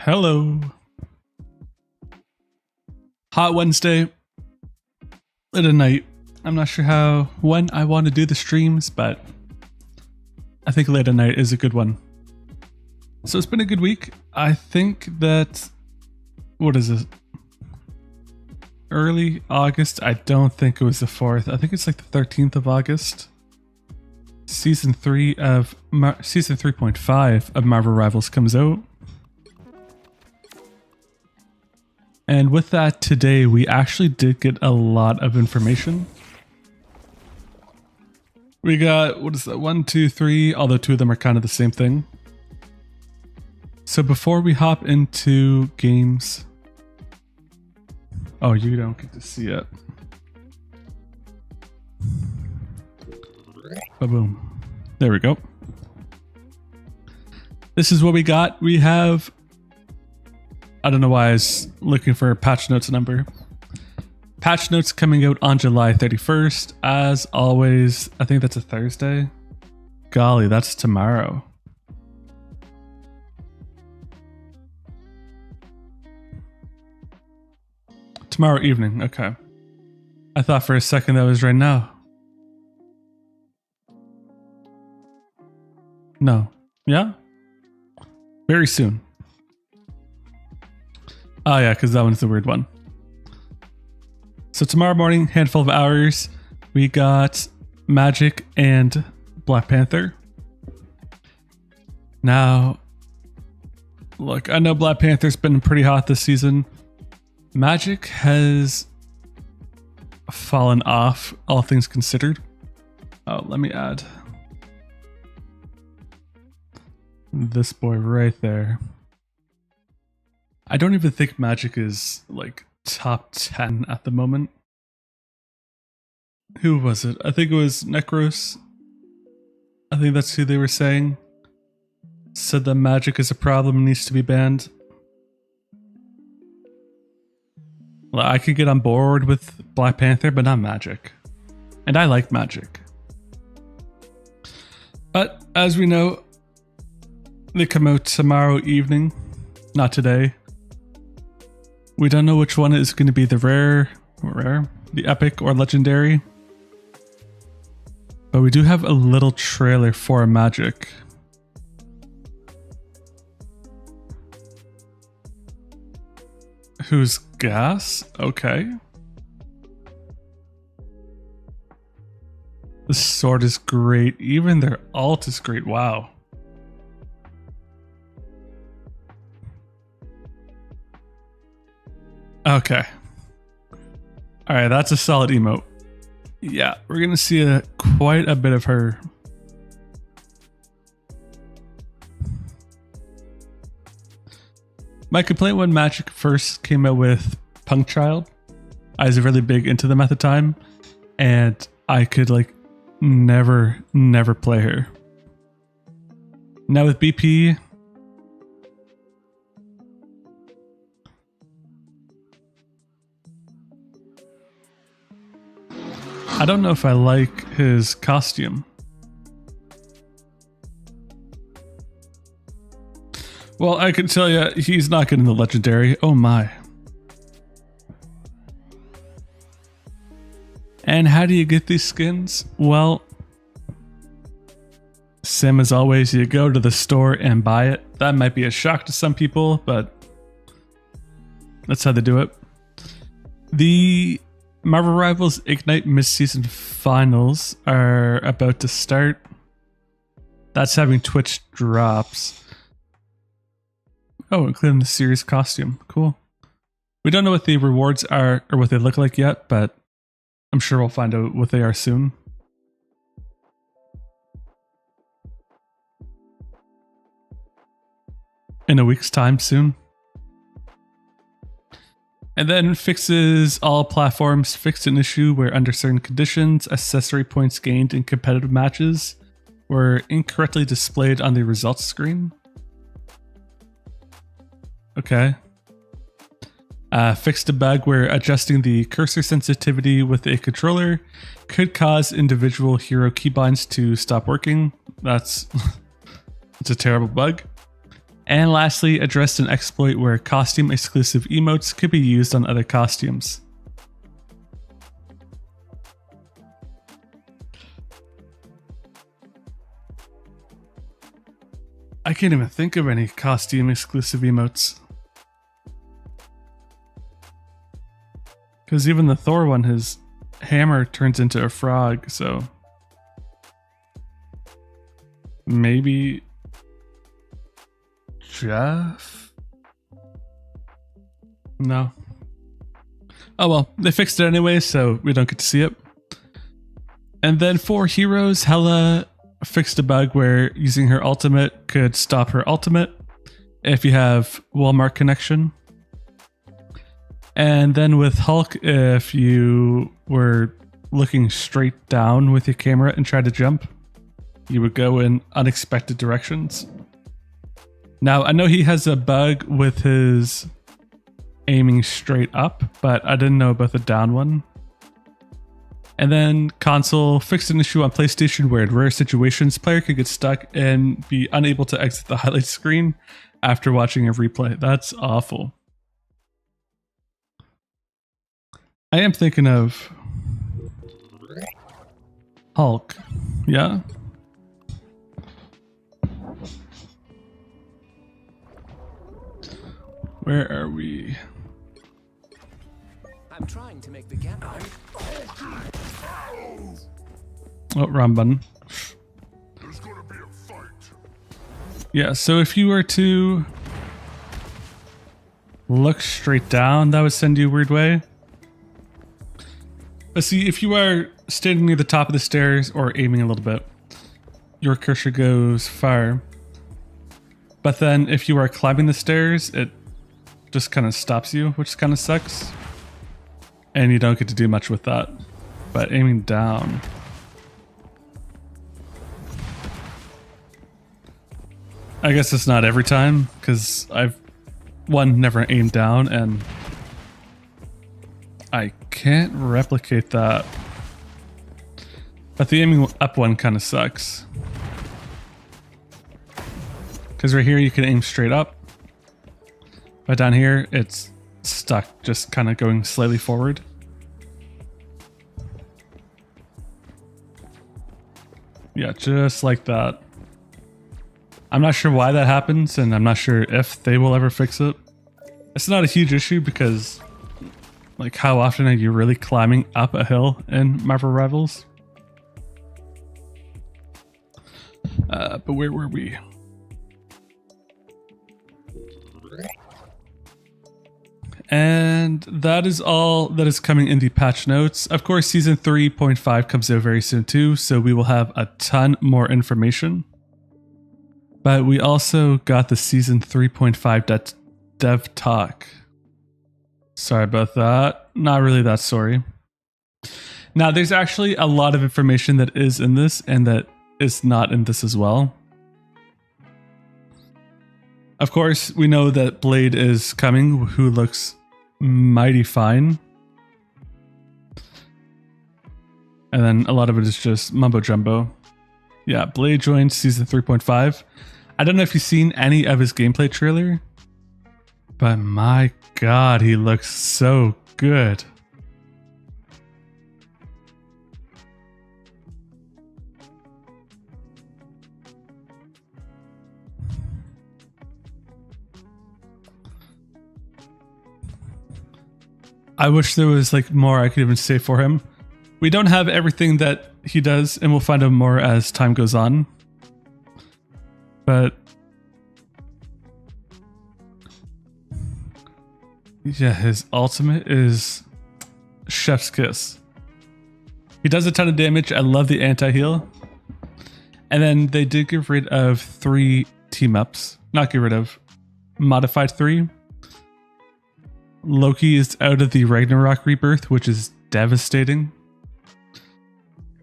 Hello. Hot Wednesday. Late at night. I'm not sure when I want to do the streams, but I think late at night is a good one. So it's been a good week. I think that, what is it? Early August. I don't think it was the 4th. I think it's like the 13th of August. Season 3.5 of Marvel Rivals comes out. And with that, today we actually did get a lot of information. We got, what is that, 1, 2, 3, although 2 of them are kind of the same thing. So before we hop into games... Oh, you don't get to see it. Ba-boom. There we go. This is what we got. We have... I don't know why I was looking for a patch notes number. Patch notes coming out on July 31st. As always, I think that's a Thursday. Golly, that's tomorrow. Tomorrow evening, okay. I thought for a second that was right now. No. Yeah? Very soon. Oh yeah, because that one's the weird one. So tomorrow morning, handful of hours, we got Magik and Black Panther. Now, look, I know Black Panther's been pretty hot this season. Magik has fallen off, all things considered. Oh, let me add this boy right there. I don't even think Magik is like top 10 at the moment. Who was it? I think it was Necros. I think that's who they were saying. Said that Magik is a problem and needs to be banned. Well, I could get on board with Black Panther, but not Magik. And I like Magik. But as we know, they come out tomorrow evening, not today. We don't know which one is going to be the rare, the epic or legendary. But we do have a little trailer for Magik. Who's Gas? Okay. The sword is great. Even their ult is great. Wow. Okay. Alright, that's a solid emote. Yeah, we're gonna see quite a bit of her. My complaint when Magik first came out with Punk Child, I was really big into them at the time, and I could like never play her. Now with BP, I don't know if I like his costume. Well, I can tell you, he's not getting the legendary. Oh my. And how do you get these skins? Well, same as always, you go to the store and buy it. That might be a shock to some people, but that's how they do it. The Marvel Rivals Ignite Mid-Season Finals are about to start. That's having Twitch drops. Oh, including the series costume. Cool. We don't know what the rewards are or what they look like yet, but I'm sure we'll find out what they are soon. In a week's time soon. And then fixes all platforms. Fixed an issue where under certain conditions, accessory points gained in competitive matches were incorrectly displayed on the results screen. Okay. Fixed a bug where adjusting the cursor sensitivity with a controller could cause individual hero keybinds to stop working. That's it's a terrible bug. And lastly, addressed an exploit where costume exclusive emotes could be used on other costumes. I can't even think of any costume exclusive emotes. Because even the Thor one, his hammer turns into a frog, so maybe Jeff? No. Oh well, they fixed it anyway, so we don't get to see it. And then for heroes, Hela fixed a bug where using her ultimate could stop her ultimate if you have Walmart connection. And then with Hulk, if you were looking straight down with your camera and tried to jump, you would go in unexpected directions. Now, I know he has a bug with his aiming straight up, but I didn't know about the down one. And then console fixed an issue on PlayStation where in rare situations, player could get stuck and be unable to exit the highlight screen after watching a replay. That's awful. I am thinking of Hulk. Yeah? Where are we? I'm trying to make the gap. Oh, wrong button. There's gonna be a fight. Yeah, so if you were to look straight down, that would send you a weird way. But see, if you are standing near the top of the stairs or aiming a little bit, your cursor goes far. But then if you are climbing the stairs, it just kind of stops you, which kind of sucks. And you don't get to do much with that. But aiming down... I guess it's not every time, because I've, never aimed down, and I can't replicate that. But the aiming up one kind of sucks. Because right here you can aim straight up. But down here it's stuck, just kind of going slightly forward. Yeah, just like that. I'm not sure why that happens, and I'm not sure if they will ever fix it. It's not a huge issue because, like, how often are you really climbing up a hill in Marvel Rivals? But where were we? And that is all that is coming in the patch notes. Of course, Season 3.5 comes out very soon too, so we will have a ton more information. But we also got the Season 3.5 dev talk. Sorry about that. Not really that sorry. Now, there's actually a lot of information that is in this and that is not in this as well. Of course, we know that Blade is coming, who looks mighty fine. And then a lot of it is just mumbo jumbo. Yeah, Blade joined Season 3.5. I don't know if you've seen any of his gameplay trailer, but my god, he looks so good. I wish there was like more I could even say for him. We don't have everything that he does, and we'll find out more as time goes on. But yeah, his ultimate is Chef's Kiss. He does a ton of damage. I love the anti-heal. And then they did get rid of 3 team-ups. Not get rid of, modified 3. Loki is out of the Ragnarok rebirth, which is devastating.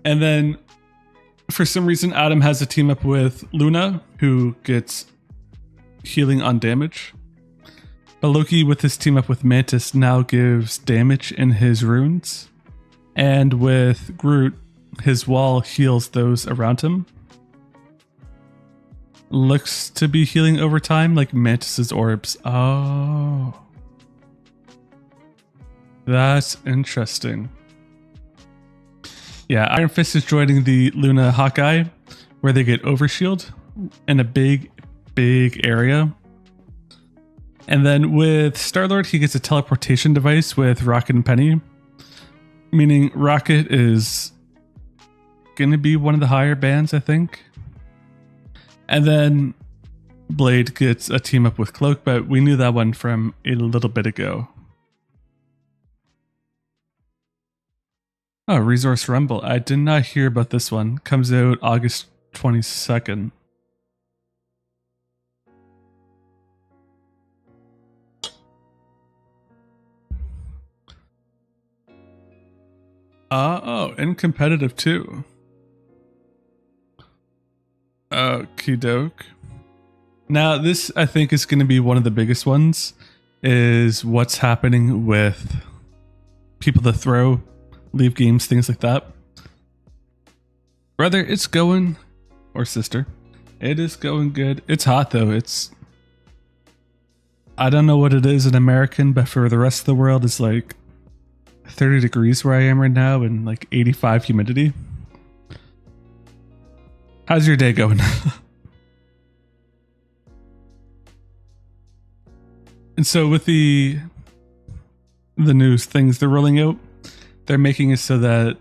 And then for some reason, Adam has a team up with Luna, who gets healing on damage. But Loki, with his team up with Mantis, now gives damage in his runes. And with Groot, his wall heals those around him. looks to be healing over time, like Mantis's orbs. Oh. That's interesting. Yeah, Iron Fist is joining the Luna Hawkeye, where they get overshield in a big area. And then with Star-Lord, he gets a teleportation device with Rocket and Penny, meaning Rocket is going to be one of the higher bands, I think. And then Blade gets a team up with Cloak, but we knew that one from a little bit ago. Oh, Resource Rumble. I did not hear about this one. Comes out August 22nd. Oh, and competitive too. Okie doke. Now, this I think is going to be one of the biggest ones, is what's happening with people that throw, leave games, things like that. Brother, it's going, or sister, it is going good. It's hot though. I don't know what it is in American, but for the rest of the world, it's like 30 degrees where I am right now and like 85 humidity. How's your day going? And so with the news things they're rolling out, they're making it so that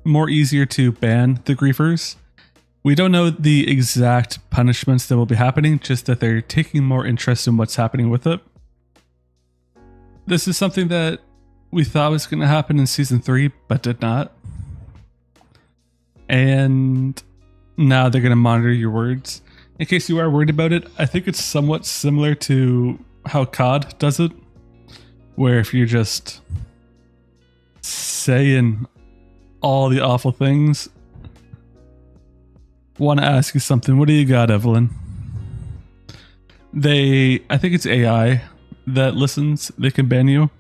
more easier to ban the griefers. We don't know the exact punishments that will be happening, just that they're taking more interest in what's happening with it. This is something that we thought was going to happen in season 3, but did not. And now they're going to monitor your words. In case you are worried about it, I think it's somewhat similar to how COD does it, where if you're just saying all the awful things, want to ask you something. What do you got, Evelyn? I think it's AI that listens. They can ban you.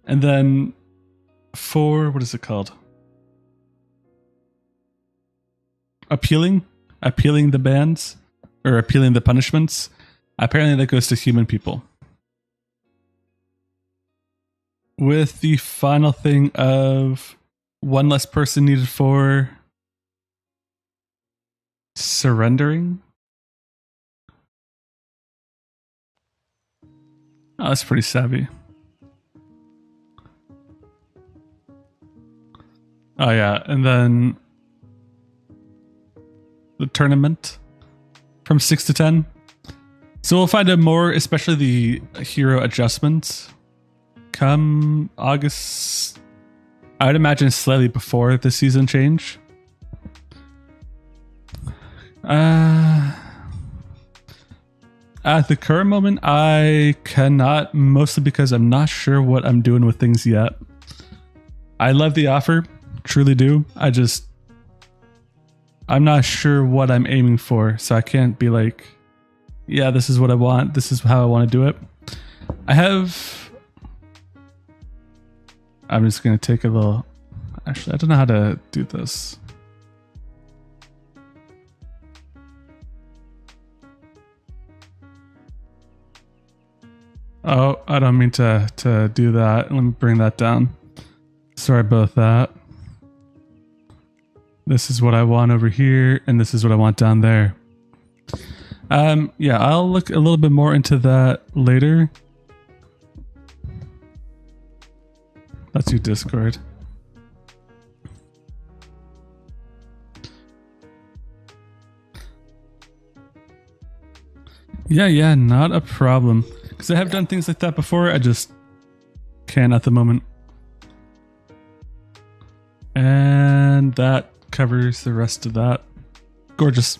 And then for, what is it called? Appealing the bans or appealing the punishments. Apparently that goes to human people. With the final thing of one less person needed for surrendering. Oh, that's pretty savvy. Oh yeah, and then the tournament from 6 to 10. So we'll find out more, especially the hero adjustments, come August. I would imagine slightly before the season change. At the current moment, I cannot, mostly because I'm not sure what I'm doing with things yet. I love the offer, truly do. I'm not sure what I'm aiming for, so I can't be like, yeah, this is what I want. This is how I want to do it. I'm just going to take a little... Actually, I don't know how to do this. Oh, I don't mean to do that. Let me bring that down. Sorry about that. This is what I want over here, and this is what I want down there. Yeah, I'll look a little bit more into that later. That's your Discord. Yeah, not a problem. Because I have done things like that before, I just can't at the moment. And that covers the rest of that. Gorgeous.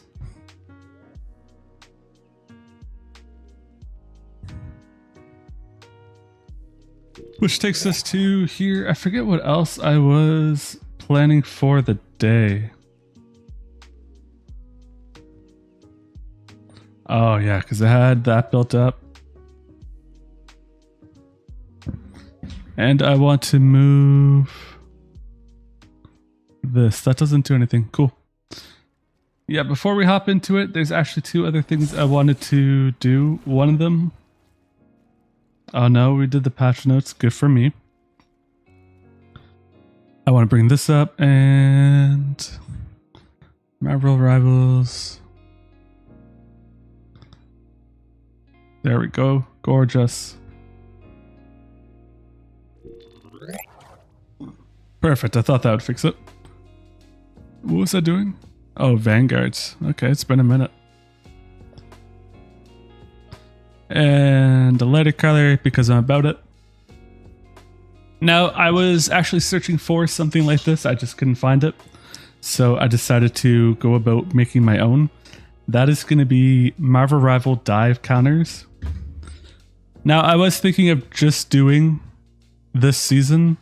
Which takes us to here. I forget what else I was planning for the day. Oh yeah, because I had that built up. And I want to move this. That doesn't do anything. Cool. Yeah, before we hop into it, there's actually two other things I wanted to do. One of them... Oh no, we did the patch notes. Good for me. I want to bring this up and... Marvel Rivals. There we go. Gorgeous. Perfect. I thought that would fix it. What was I doing? Oh, Vanguards. Okay, it's been a minute. And a lighter color because I'm about it. Now, I was actually searching for something like this. I just couldn't find it. So I decided to go about making my own. That is going to be Marvel Rival dive counters. Now, I was thinking of just doing this season,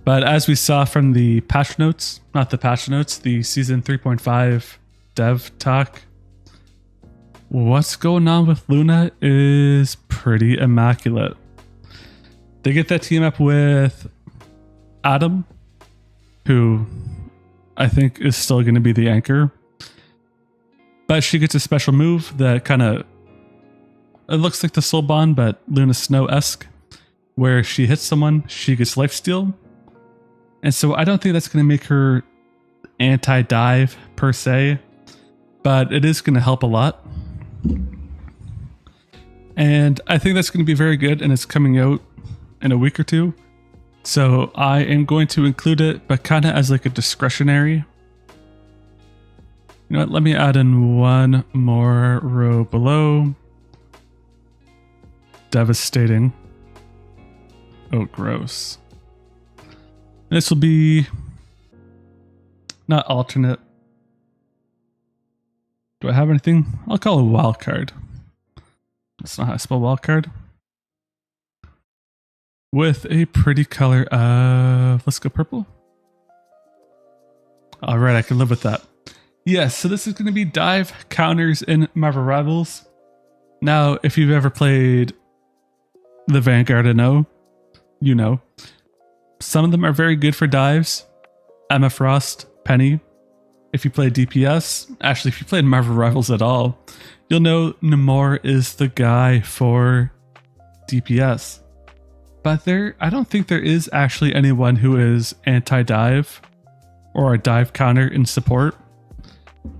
but as we saw from the patch notes, not the patch notes, the season 3.5 dev talk, what's going on with Luna is pretty immaculate. They get that team up with Adam, who I think is still going to be the anchor. But she gets a special move that kind of... It looks like the Soul Bond, but Luna Snow-esque. Where she hits someone, she gets lifesteal. And so I don't think that's going to make her anti-dive per se. But it is going to help a lot. And I think that's going to be very good, and it's coming out in a week or two. So I am going to include it, but kind of as like a discretionary. You know what, let me add in one more row below. Devastating. Oh, gross. This will be not alternate. Do I have anything? I'll call it a wild card. That's not how I spell wild card. With a pretty color of, let's go purple. All right, I can live with that. Yes, so this is going to be dive counters in Marvel Rivals. Now, if you've ever played the Vanguard, you know. Some of them are very good for dives. Emma Frost, Penny. If you play DPS, actually, if you played Marvel Rivals at all, you'll know Namor is the guy for DPS. But I don't think there is actually anyone who is anti-dive or a dive counter in support.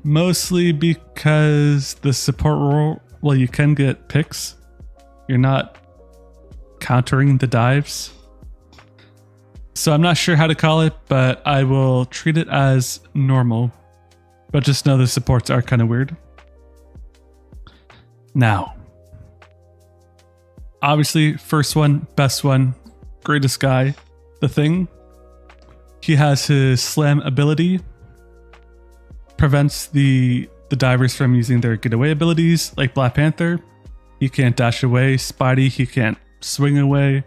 Mostly because the support role, well, you can get picks. You're not countering the dives. So I'm not sure how to call it, but I will treat it as normal. But just know the supports are kind of weird. Now, obviously, first one, best one, greatest guy, The Thing. He has his slam ability. Prevents the divers from using their getaway abilities, like Black Panther. He can't dash away. Spidey, he can't swing away.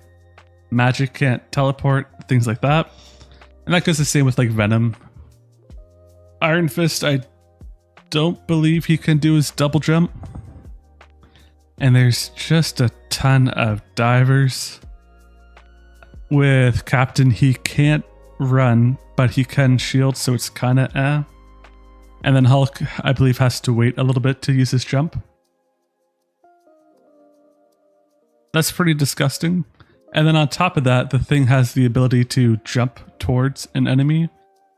Magic can't teleport, things like that. And that goes the same with like Venom. Iron Fist, I don't believe he can do his double jump. And there's just a ton of divers. With Captain, he can't run, but he can shield, so it's kind of eh. And then Hulk, I believe, has to wait a little bit to use his jump. That's pretty disgusting. And then on top of that, the Thing has the ability to jump towards an enemy.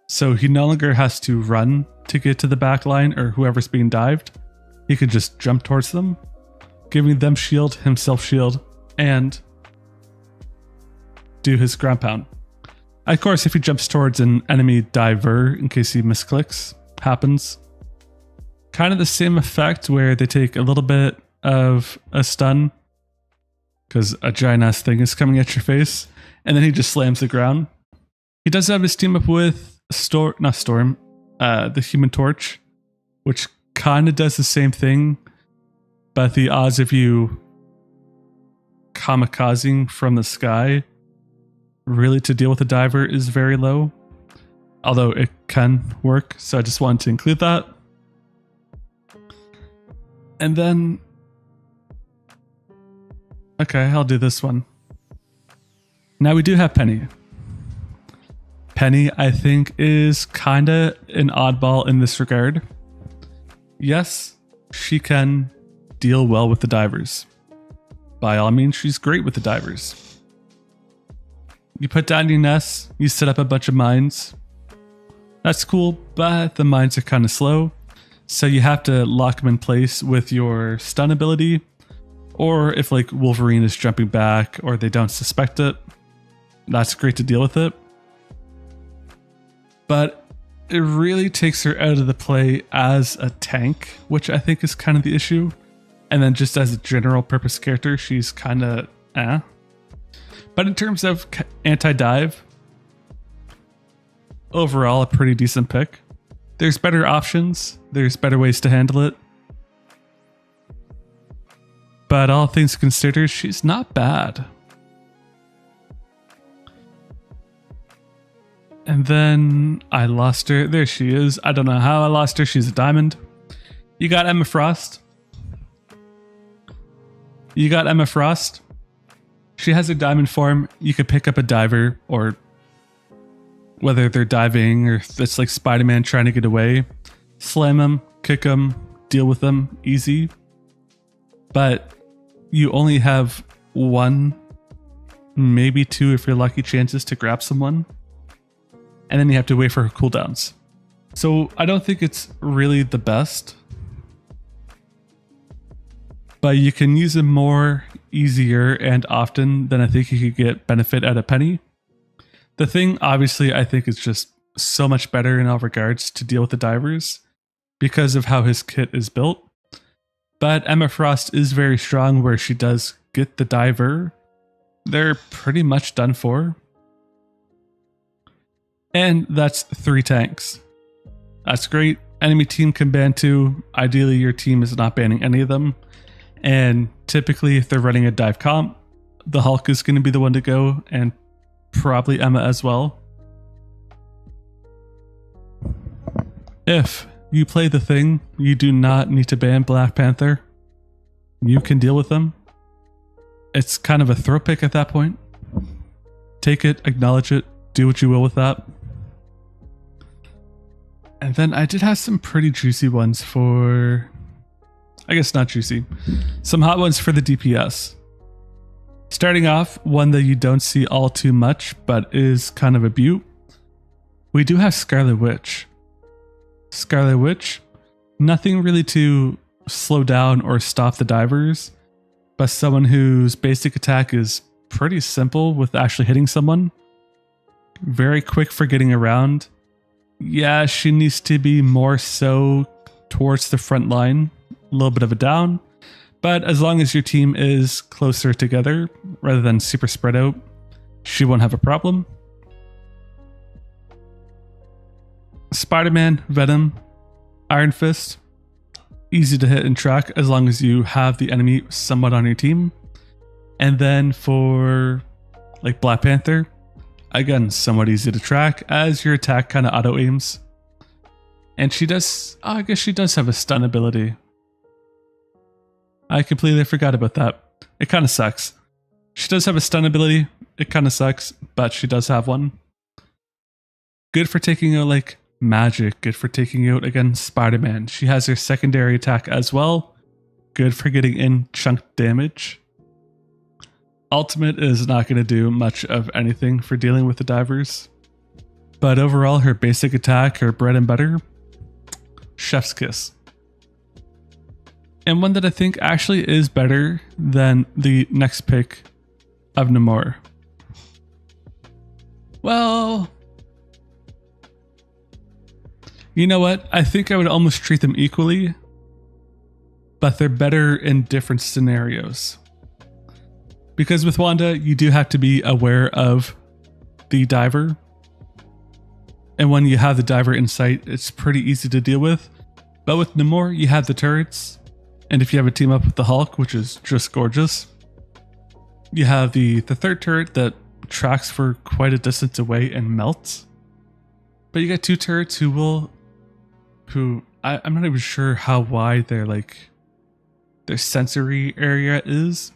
So he no longer has to run to get to the back line or whoever's being dived. He could just jump towards them, giving them shield, himself shield, and do his ground pound. Of course, if he jumps towards an enemy diver, in case he misclicks, happens. Kind of the same effect where they take a little bit of a stun because a giant ass thing is coming at your face, and then he just slams the ground. He does have his team up with the Human Torch, which kind of does the same thing, but the odds of you kamikazing from the sky really to deal with a diver is very low. Although it can work, so I just wanted to include that. And then... Okay, I'll do this one. Now we do have Penny. Penny, I think, is kinda an oddball in this regard. yes, she can deal well with the divers. By all means, she's great with the divers. You put down your nests, you set up a bunch of mines. That's cool, but the mines are kind of slow. So you have to lock them in place with your stun ability. Or if like Wolverine is jumping back or they don't suspect it, that's great to deal with it. But it really takes her out of the play as a tank, which I think is kind of the issue. And then just as a general purpose character, she's kind of eh. But in terms of anti-dive, overall a pretty decent pick. There's better options, there's better ways to handle it. But all things considered, she's not bad. And then I lost her. There she is. I don't know how I lost her. She's a diamond. You got Emma Frost. She has a diamond form. You could pick up a diver, or whether they're diving or if it's like Spider-Man trying to get away, slam them, kick them, deal with them, easy. But you only have one, maybe two if you're lucky, chances to grab someone. And then you have to wait for her cooldowns. So I don't think it's really the best. But you can use it more, easier, and often than I think you could get benefit out of Penny. The thing, obviously, I think is just so much better in all regards to deal with the divers because of how his kit is built. But Emma Frost is very strong where she does get the diver. They're pretty much done for. And that's 3 tanks. That's great. Enemy team can ban 2. Ideally, your team is not banning any of them. And typically, if they're running a dive comp, the Hulk is going to be the one to go, and probably Emma as well. If you play the Thing, you do not need to ban Black Panther. You can deal with them. It's kind of a throw pick at that point. Take it, acknowledge it, do what you will with that. And then I did have some pretty juicy ones for... I guess not juicy. Some hot ones for the DPS. Starting off, one that you don't see all too much, but is kind of a beaut. We do have Scarlet Witch. Scarlet Witch, nothing really to slow down or stop the divers, but someone whose basic attack is pretty simple with actually hitting someone. Very quick for getting around. Yeah, she needs to be more so towards the front line. A little bit of a down, but as long as your team is closer together rather than super spread out, she won't have a problem. Spider-Man, Venom, Iron Fist, easy to hit and track as long as you have the enemy somewhat on your team. And then for like Black Panther, again, somewhat easy to track as your attack kind of auto aims. And she does, I guess she does have a stun ability. I completely forgot about that. It kind of sucks. She does have a stun ability. It kind of sucks, but she does have one. Good for taking out like magic. Good for taking out, again, Spider-Man. She has her secondary attack as well. Good for getting in chunk damage. Ultimate is not going to do much of anything for dealing with the divers. But overall, her basic attack, her bread and butter, chef's kiss. And one that I think actually is better than the next pick of Namor. Well, you know what? I think I would almost treat them equally, but they're better in different scenarios. Because with Wanda, you do have to be aware of the diver. And when you have the diver in sight, it's pretty easy to deal with. But with Namor, you have the turrets. And if you have a team up with the Hulk, which is just gorgeous, you have the third turret that tracks for quite a distance away and melts. But you got 2 turrets who I'm not even sure how wide their sensory area is,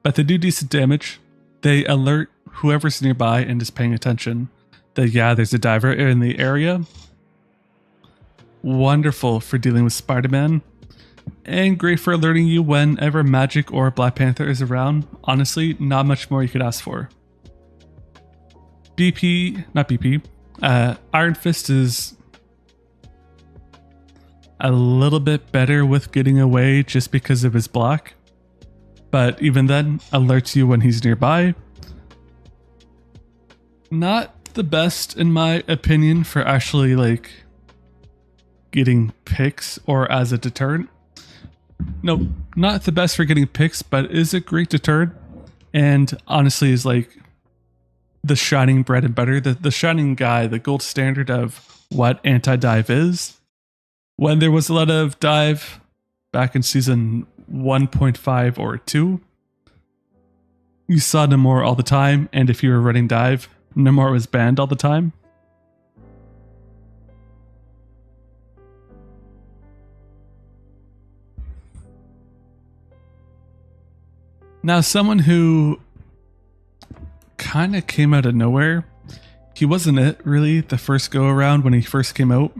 but they do decent damage. They alert whoever's nearby and is paying attention that, yeah, there's a diver in the area. wonderful for dealing with Spider-Man, and great for alerting you whenever Magic or Black Panther is around. Honestly, not much more you could ask for. Iron Fist is a little bit better with getting away just because of his block, but even then, alerts you when he's nearby. Not the best in my opinion for actually like getting picks or as a deterrent. No, not the best for getting picks, but is a great deterrent, and honestly is like the shining bread and butter, the shining guy, the gold standard of what anti-dive is. When there was a lot of dive back in season 1.5 or 2, you saw Namor all the time, and if you were running dive, Namor was banned all the time. Now, someone who kind of came out of nowhere, he wasn't it really the first go around when he first came out,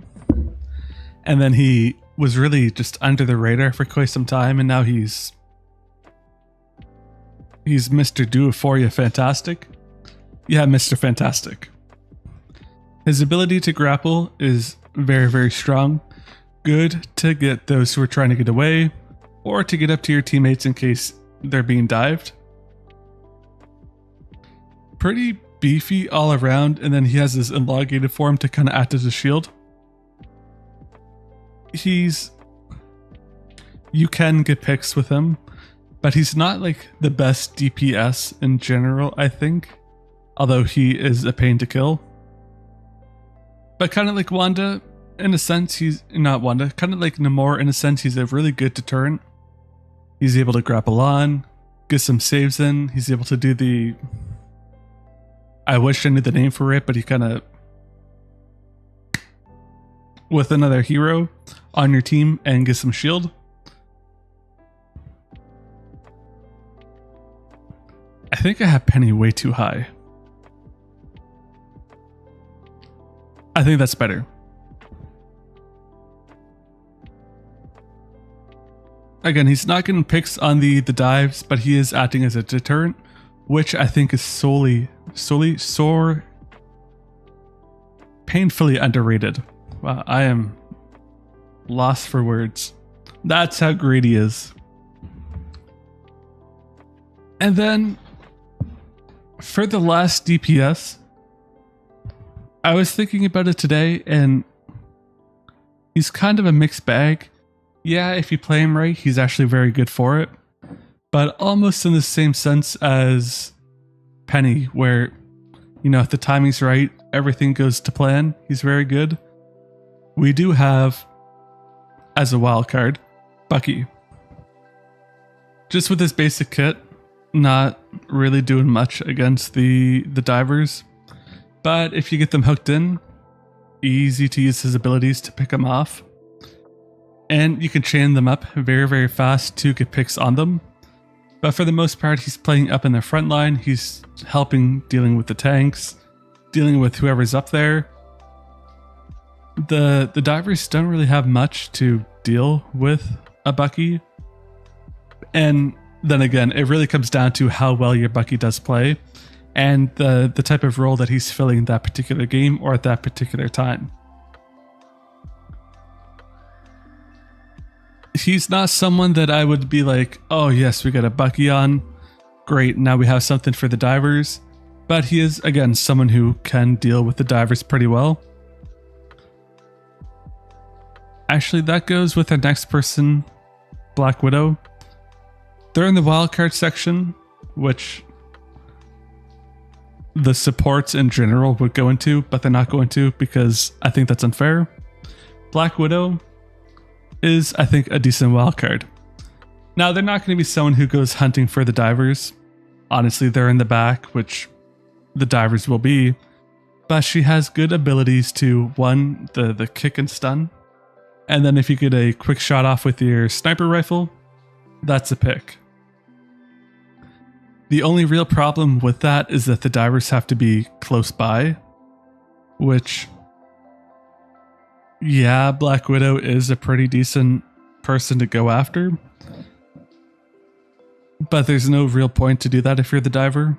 and then he was really just under the radar for quite some time, and now he's Mr. Do-It-For-You Fantastic. Yeah, Mr. Fantastic. His ability to grapple is very, very strong. Good to get those who are trying to get away, or to get up to your teammates in case they're being dived. Pretty beefy all around, and then he has this elongated form to kind of act as a shield. You can get picks with him, but he's not like the best DPS in general, I think. Although he is a pain to kill. But kind of like Wanda, in a sense, kind of like Namor, in a sense, he's a really good deterrent. He's able to grapple on, get some saves in. He's able to do the... I wish I knew the name for it, but he kind of... with another hero on your team and get some shield. I think I have Penny way too high. I think that's better. Again, he's not getting picks on the dives, but he is acting as a deterrent, which I think is painfully underrated. Wow, I am lost for words. That's how great he is. And then for the last DPS, I was thinking about it today, and he's kind of a mixed bag. Yeah, if you play him right, he's actually very good for it. But almost in the same sense as Penny, where, you know, if the timing's right, everything goes to plan. He's very good. We do have, as a wild card, Bucky. Just with his basic kit, not really doing much against the divers. But if you get them hooked in, easy to use his abilities to pick them off. And you can chain them up very, very fast to get picks on them. But for the most part, he's playing up in the front line. He's helping dealing with the tanks, dealing with whoever's up there. The divers don't really have much to deal with a Bucky. And then again, it really comes down to how well your Bucky does play and the type of role that he's filling in that particular game or at that particular time. He's not someone that I would be like, oh yes, we got a Bucky on. Great, now we have something for the divers. But he is, again, someone who can deal with the divers pretty well. Actually, that goes with our next person, Black Widow. They're in the wildcard section, which the supports in general would go into, but they're not going to because I think that's unfair. Black Widow is, I think, a decent wildcard. Now, they're not going to be someone who goes hunting for the divers. Honestly, they're in the back, which the divers will be. But she has good abilities to, one, the kick and stun. And then if you get a quick shot off with your sniper rifle, that's a pick. The only real problem with that is that the divers have to be close by, which yeah, Black Widow is a pretty decent person to go after. But there's no real point to do that if you're the diver.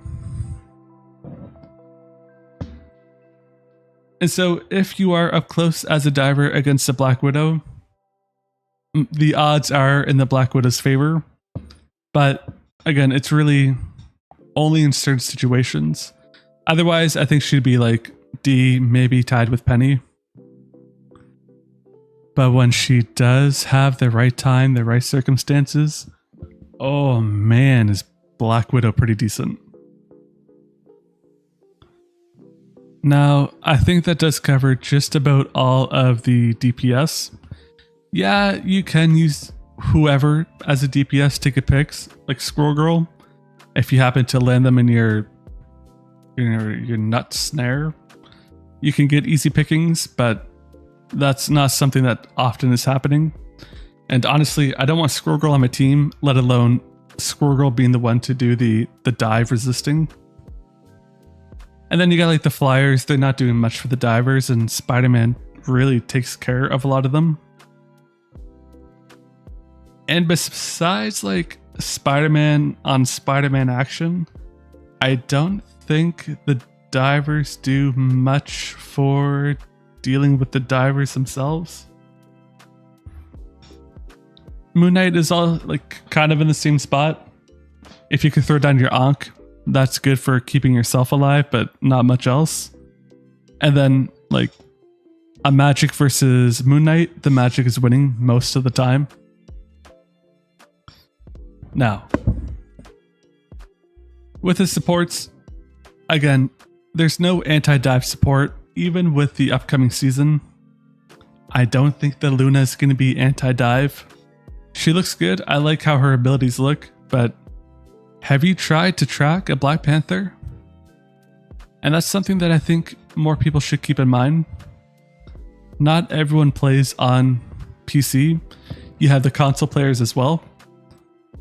And so if you are up close as a diver against a Black Widow, the odds are in the Black Widow's favor. But again, it's really only in certain situations. Otherwise, I think she'd be like D, maybe tied with Penny. But when she does have the right time, the right circumstances, oh man, is Black Widow pretty decent. Now, I think that does cover just about all of the DPS. Yeah, you can use whoever as a DPS to get picks, like Squirrel Girl, if you happen to land them in your nut snare. You can get easy pickings, but that's not something that often is happening. And honestly, I don't want Squirrel Girl on my team, let alone Squirrel Girl being the one to do the dive resisting. And then you got like the flyers, they're not doing much for the divers, and Spider-Man really takes care of a lot of them. And besides like Spider-Man on Spider-Man action, I don't think the divers do much for dealing with the divers themselves. Moon Knight is all like kind of in the same spot. If you could throw down your Ankh, that's good for keeping yourself alive, but not much else. And then like a Magic versus Moon Knight, the Magic is winning most of the time. Now, with the supports, again, there's no anti-dive support, even with the upcoming season. I don't think that Luna is going to be anti-dive. She looks good. I like how her abilities look, but have you tried to track a Black Panther? And that's something that I think more people should keep in mind. Not everyone plays on PC. You have the console players as well.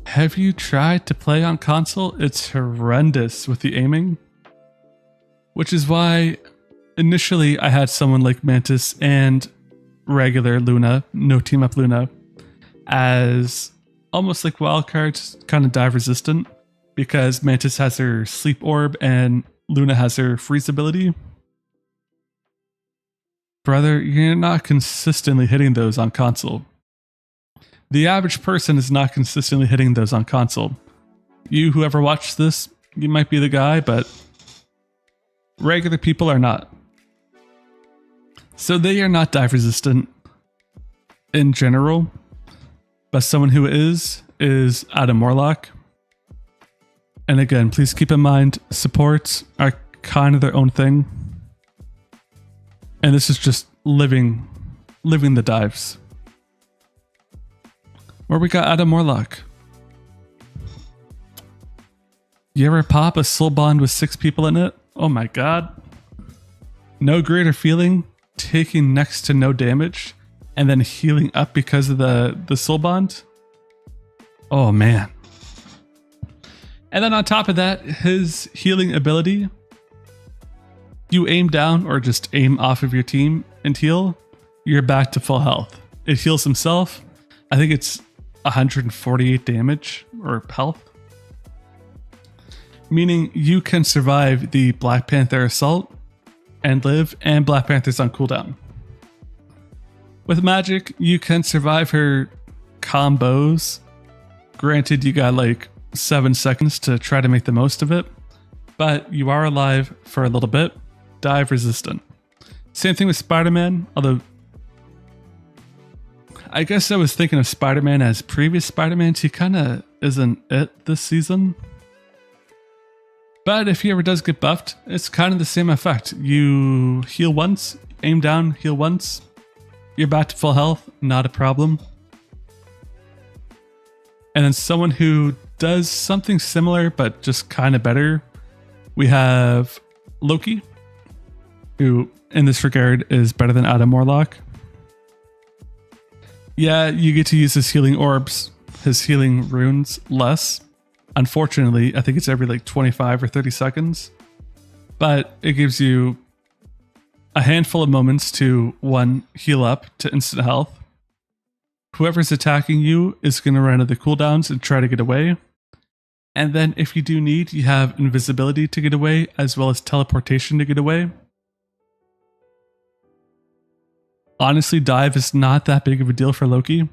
Have you tried to play on console? It's horrendous with the aiming. Which is why initially I had someone like Mantis and regular Luna, no team up Luna, as almost like wildcards, kind of dive resistant, because Mantis has her sleep orb and Luna has her freeze ability. Brother, you're not consistently hitting those on console. The average person is not consistently hitting those on console. You, whoever watched this, you might be the guy, but regular people are not. So they are not dive resistant in general, but someone who is Adam Warlock. And again, please keep in mind, supports are kind of their own thing. And this is just living the dives. Where we got Adam Warlock. You ever pop a soul bond with 6 people in it? Oh my god. No greater feeling taking next to no damage and then healing up because of the soul bond. Oh man. And then on top of that, his healing ability, you aim down or just aim off of your team and heal, you're back to full health. It heals himself. I think it's 148 damage or health. Meaning you can survive the Black Panther assault and live, and Black Panther's on cooldown. With Magic, you can survive her combos. Granted, you got like 7 seconds to try to make the most of it, but you are alive for a little bit. Dive resistant. Same thing with Spider-Man, although I guess I was thinking of Spider-Man as previous Spider-Man. He kind of isn't it this season. But if he ever does get buffed, it's kind of the same effect. You heal once, aim down, heal once. You're back to full health, not a problem. And then someone who does something similar, but just kind of better, we have Loki, who in this regard is better than Adam Warlock. Yeah, you get to use his healing orbs, his healing runes less. Unfortunately, I think it's every like 25 or 30 seconds. But it gives you a handful of moments to 1, heal up to instant health. Whoever's attacking you is going to run out of the cooldowns and try to get away. And then if you do need, you have invisibility to get away, as well as teleportation to get away. Honestly, dive is not that big of a deal for Loki.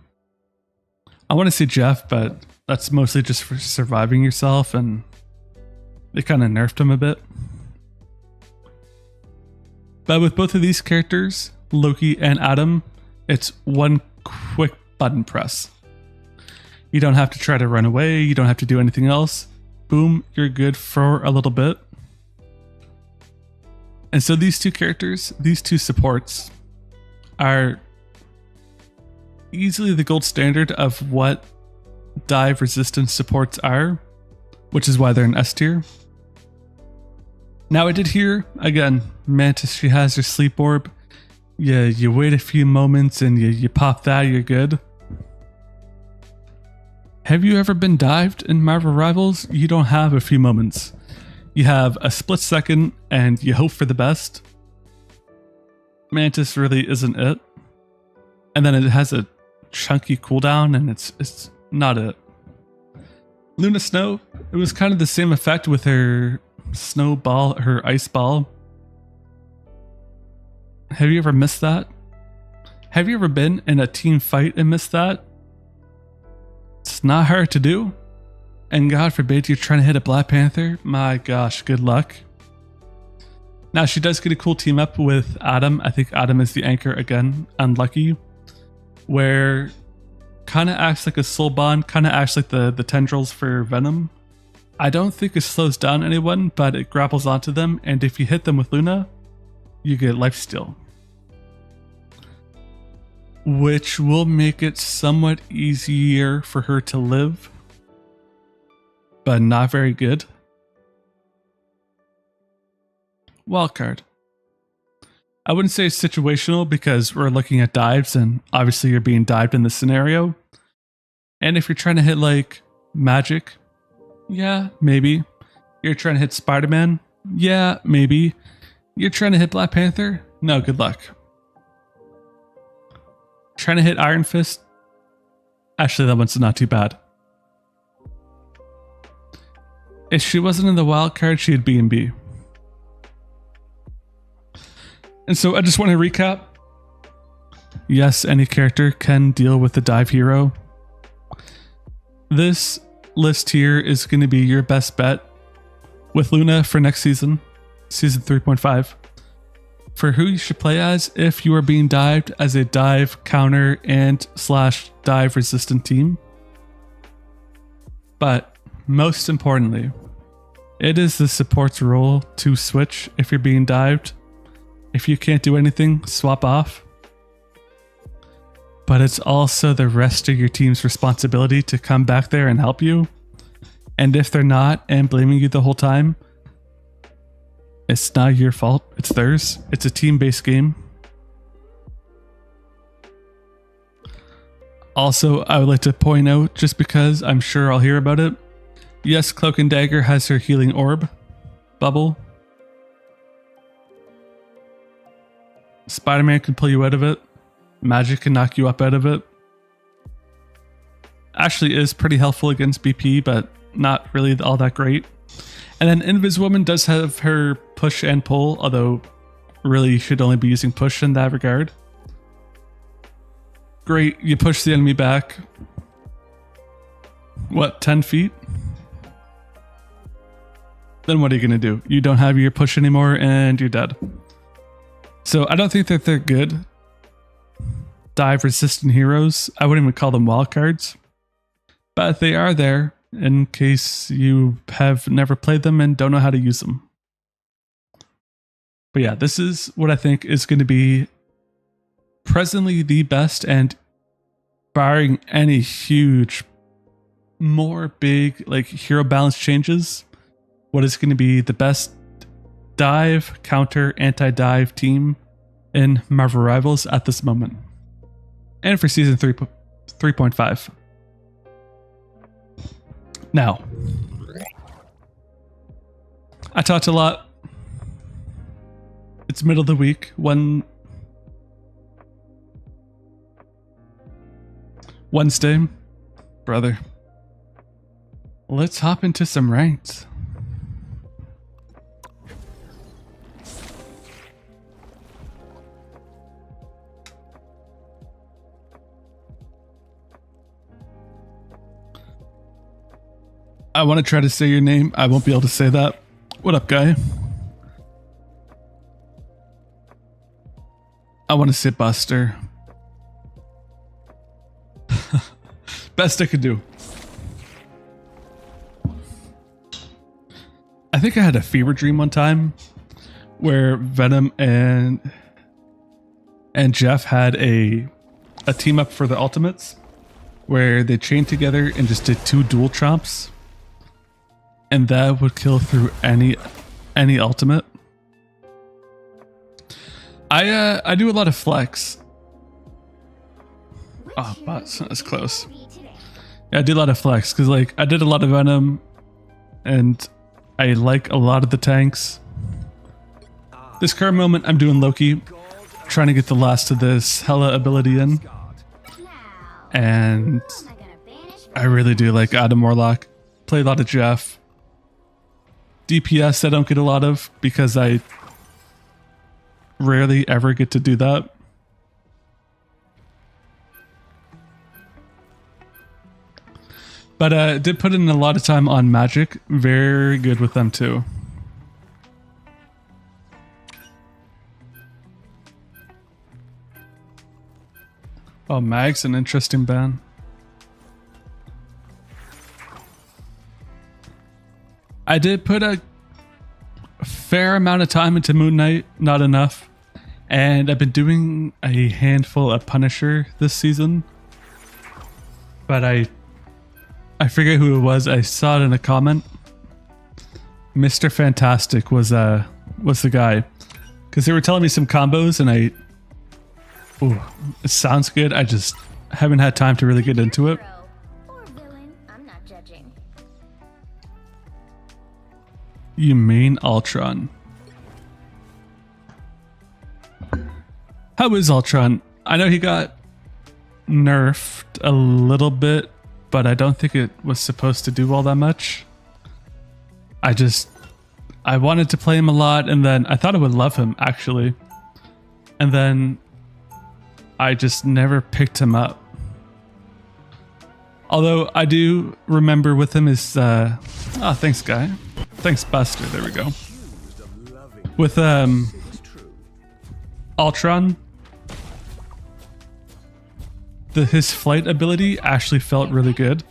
I want to say Jeff, but that's mostly just for surviving yourself, and they kind of nerfed him a bit. But with both of these characters, Loki and Adam, it's one quick button press. You don't have to try to run away. You don't have to do anything else. Boom, you're good for a little bit. And so these two characters, these two supports, are easily the gold standard of what dive resistance supports are, which is why they're in S tier. Now I did hear, again, Mantis, she has her sleep orb. Yeah, you wait a few moments and you pop that, you're good. Have you ever been dived in Marvel Rivals? You don't have a few moments. You have a split second and you hope for the best. Mantis really isn't it. And then it has a chunky cooldown and it's not it. Luna Snow, it was kind of the same effect with her snowball, her ice ball. Have you ever missed that? Have you ever been in a team fight and missed that? It's not hard to do. And God forbid you're trying to hit a Black Panther. My gosh, good luck. Now she does get a cool team up with Adam. I think Adam is the anchor again, unlucky, where kind of acts like a soul bond, kind of acts like the tendrils for Venom. I don't think it slows down anyone, but it grapples onto them, and if you hit them with Luna, you get lifesteal, which will make it somewhat easier for her to live, but not very good. Wildcard. I wouldn't say situational because we're looking at dives and obviously you're being dived in this scenario. And if you're trying to hit like Magic, yeah, maybe. You're trying to hit Spider-Man, yeah, maybe. You're trying to hit Black Panther, no, good luck. Trying to hit Iron Fist, actually that one's not too bad. If she wasn't in the wild card, she'd be in B. And so I just want to recap. Yes, any character can deal with the dive hero. This list here is going to be your best bet with Luna for next season, season 3.5. For who you should play as if you are being dived as a dive counter and / dive resistant team. But most importantly, it is the support's role to switch if you're being dived. If you can't do anything, swap off. But it's also the rest of your team's responsibility to come back there and help you. And if they're not and blaming you the whole time, it's not your fault, it's theirs. It's a team-based game. Also, I would like to point out, just because I'm sure I'll hear about it, yes, Cloak and Dagger has her healing orb bubble. Spider-Man can pull you out of it. Magic can knock you up out of it. Actually is pretty helpful against BP, but not really all that great. And then Inviswoman does have her push and pull, although really you should only be using push in that regard. Great, you push the enemy back. What, 10 feet? Then what are you going to do? You don't have your push anymore and you're dead. So I don't think that they're good dive resistant heroes. I wouldn't even call them wildcards, but they are there in case you have never played them and don't know how to use them. But yeah, this is what I think is going to be presently the best, and barring any huge, more big like hero balance changes, what is going to be the best dive, counter, anti-dive team in Marvel Rivals at this moment. And for season 3.5. Now, I talked a lot. It's middle of the week. Wednesday. Brother. Let's hop into some ranks. I want to try to say your name. I won't be able to say that. What up, guy? I want to say Buster. Best I could do. I think I had a fever dream one time where Venom and Jeff had a team up for the Ultimates where they chained together and just did 2 dual chomps. And that would kill through any ultimate. I do a lot of flex. Oh, but that's close. Yeah, I do a lot of flex because like I did a lot of Venom, and I like a lot of the tanks. This current moment, I'm doing Loki, trying to get the last of this Hela ability in, and I really do like Adam Warlock. Play a lot of Jeff. DPS I don't get a lot of because I rarely ever get to do that. But did put in a lot of time on Magic. Very good with them too. Oh, Mag's an interesting ban. I did put a fair amount of time into Moon Knight, not enough. And I've been doing a handful of Punisher this season. But I forget who it was. I saw it in a comment. Mr. Fantastic was the guy. Because they were telling me some combos and ooh, it sounds good. I just haven't had time to really get into it. You mean Ultron? How is Ultron? I know he got nerfed a little bit, but I don't think it was supposed to do all that much. I wanted to play him a lot, and then I thought I would love him actually, and then I just never picked him up. Although I do remember with him is thanks guy. Thanks, Buster. There we go. With Ultron, his flight ability actually felt really good.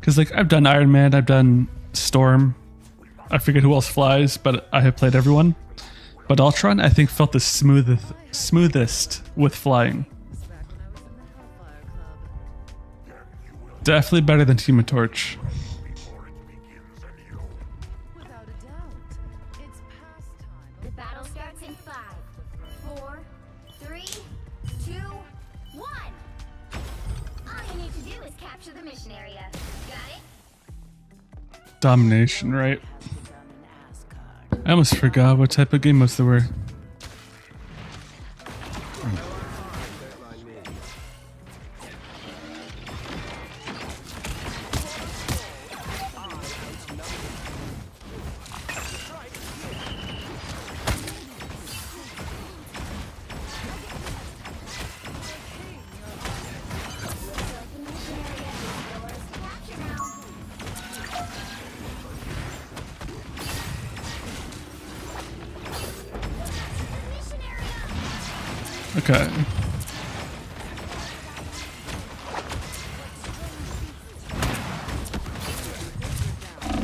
Because like I've done Iron Man, I've done Storm. I forget who else flies, but I have played everyone. But Ultron, I think, felt the smoothest with flying. Definitely better than Human Torch. Domination, right? I almost forgot what type of game modes there were. Okay.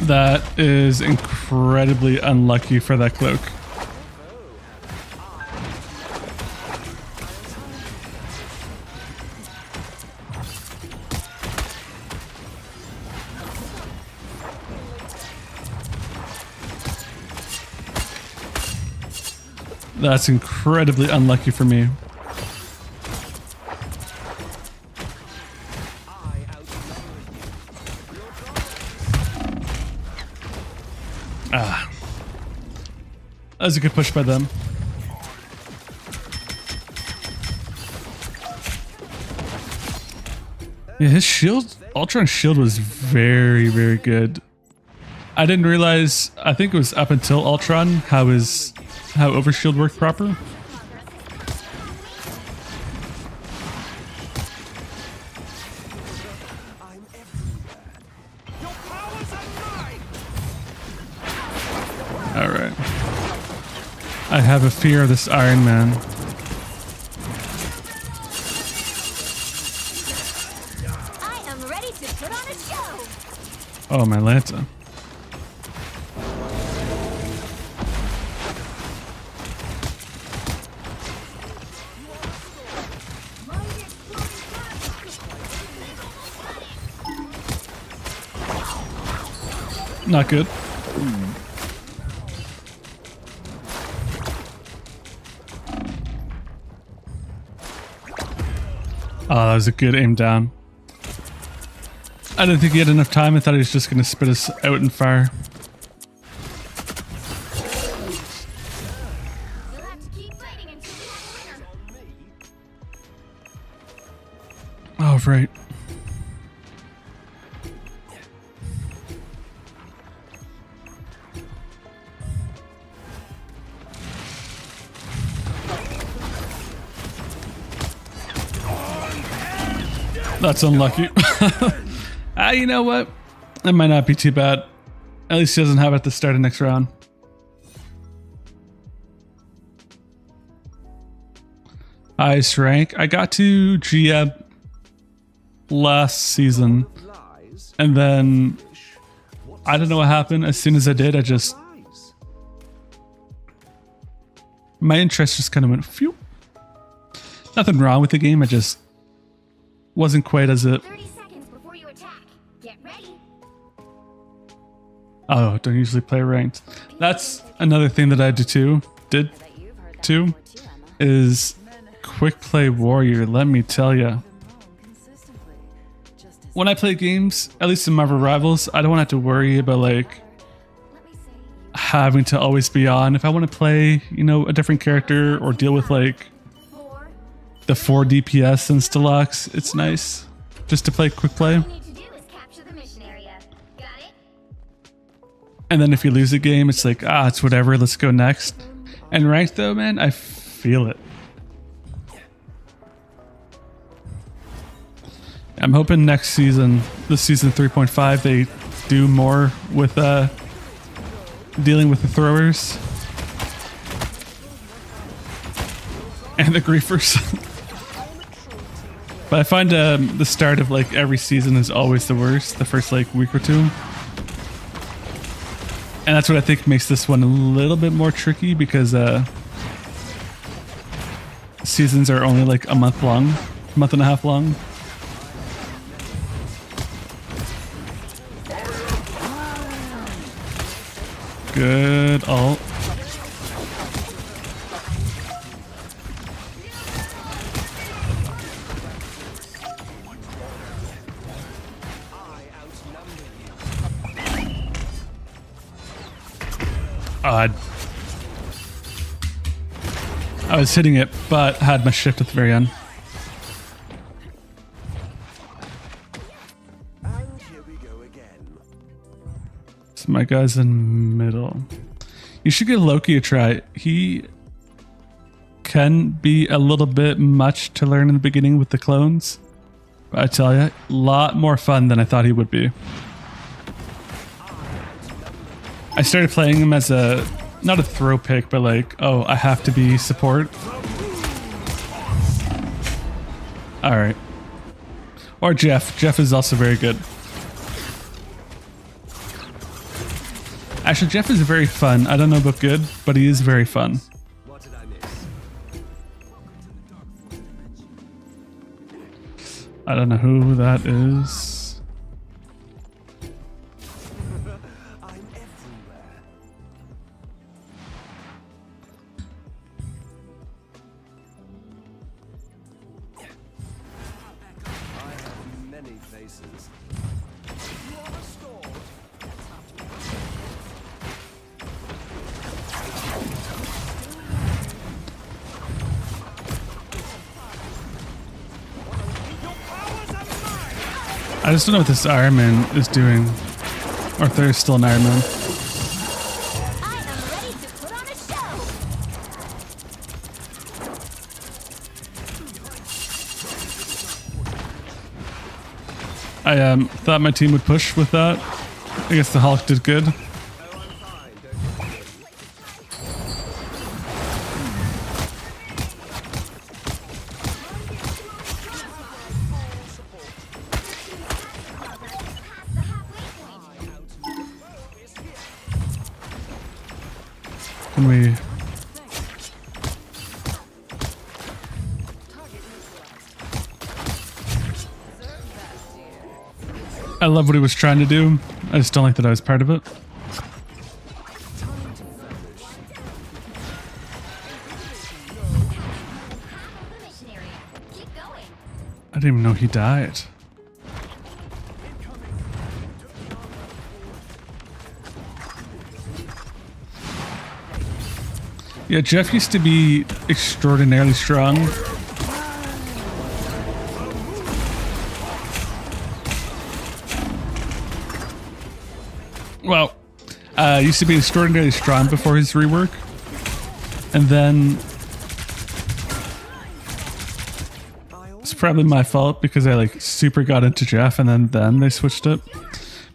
That is incredibly unlucky for that cloak. That's incredibly unlucky for me. That was a good push by them. Yeah, his shield, Ultron's shield was very, very good. I didn't realize, I think it was up until Ultron, how Overshield worked proper. Alright. I have a fear of this Iron Man. I am ready to put on a show. Oh, my Lanta. Not good. Oh, that was a good aim down. I didn't think he had enough time. I thought he was just going to spit us out in fire. You'll have to keep fighting until you have a winner. Oh, right. That's unlucky. You know what? It might not be too bad. At least he doesn't have it at the start of next round. Highest rank. I got to GM last season. And then I don't know what happened. As soon as I did, my interest just kind of went phew. Nothing wrong with the game. I just wasn't quite as it. 30 seconds before you attack. Get ready. Oh, don't usually play ranked. That's another thing that I did too, is quick play warrior. Let me tell you. When I play games, at least in Marvel Rivals, I don't want to have to worry about like having to always be on. If I want to play, a different character or deal with like the 4 DPS and Deluxe, it's nice just to play quick play. All you need to do is capture the mission area. Got it? And then if you lose a game, it's like, it's whatever, let's go next. And ranked though, man, I feel it. I'm hoping next season, this season 3.5, they do more with dealing with the throwers and the griefers. But I find the start of like every season is always the worst, the first like week or two. And that's what I think makes this one a little bit more tricky, because seasons are only like a month and a half long. Good ult. I was hitting it, but had my shift at the very end. And here we go again. So my guy's in middle. You should give Loki a try. He can be a little bit much to learn in the beginning with the clones. But I tell you, a lot more fun than I thought he would be. I started playing him as not a throw pick, but like, oh, I have to be support. All right. Or Jeff. Jeff is also very good. Actually, Jeff is very fun. I don't know about good, but he is very fun. What did I miss? I don't know who that is. I'm everywhere. I have many faces. You are restored. Your powers are mine! I just don't know what this Iron Man is doing. Or if there's still an Iron Man. I am ready to put on a show. I thought my team would push with that. I guess the Hulk did good. Can we... I love what he was trying to do. I just don't like that I was part of it. Missionary, keep going. I didn't even know he died. Yeah, Jeff used to be extraordinarily strong. Well, used to be extraordinarily strong before his rework. And then it's probably my fault because I like super got into Jeff and then they switched it.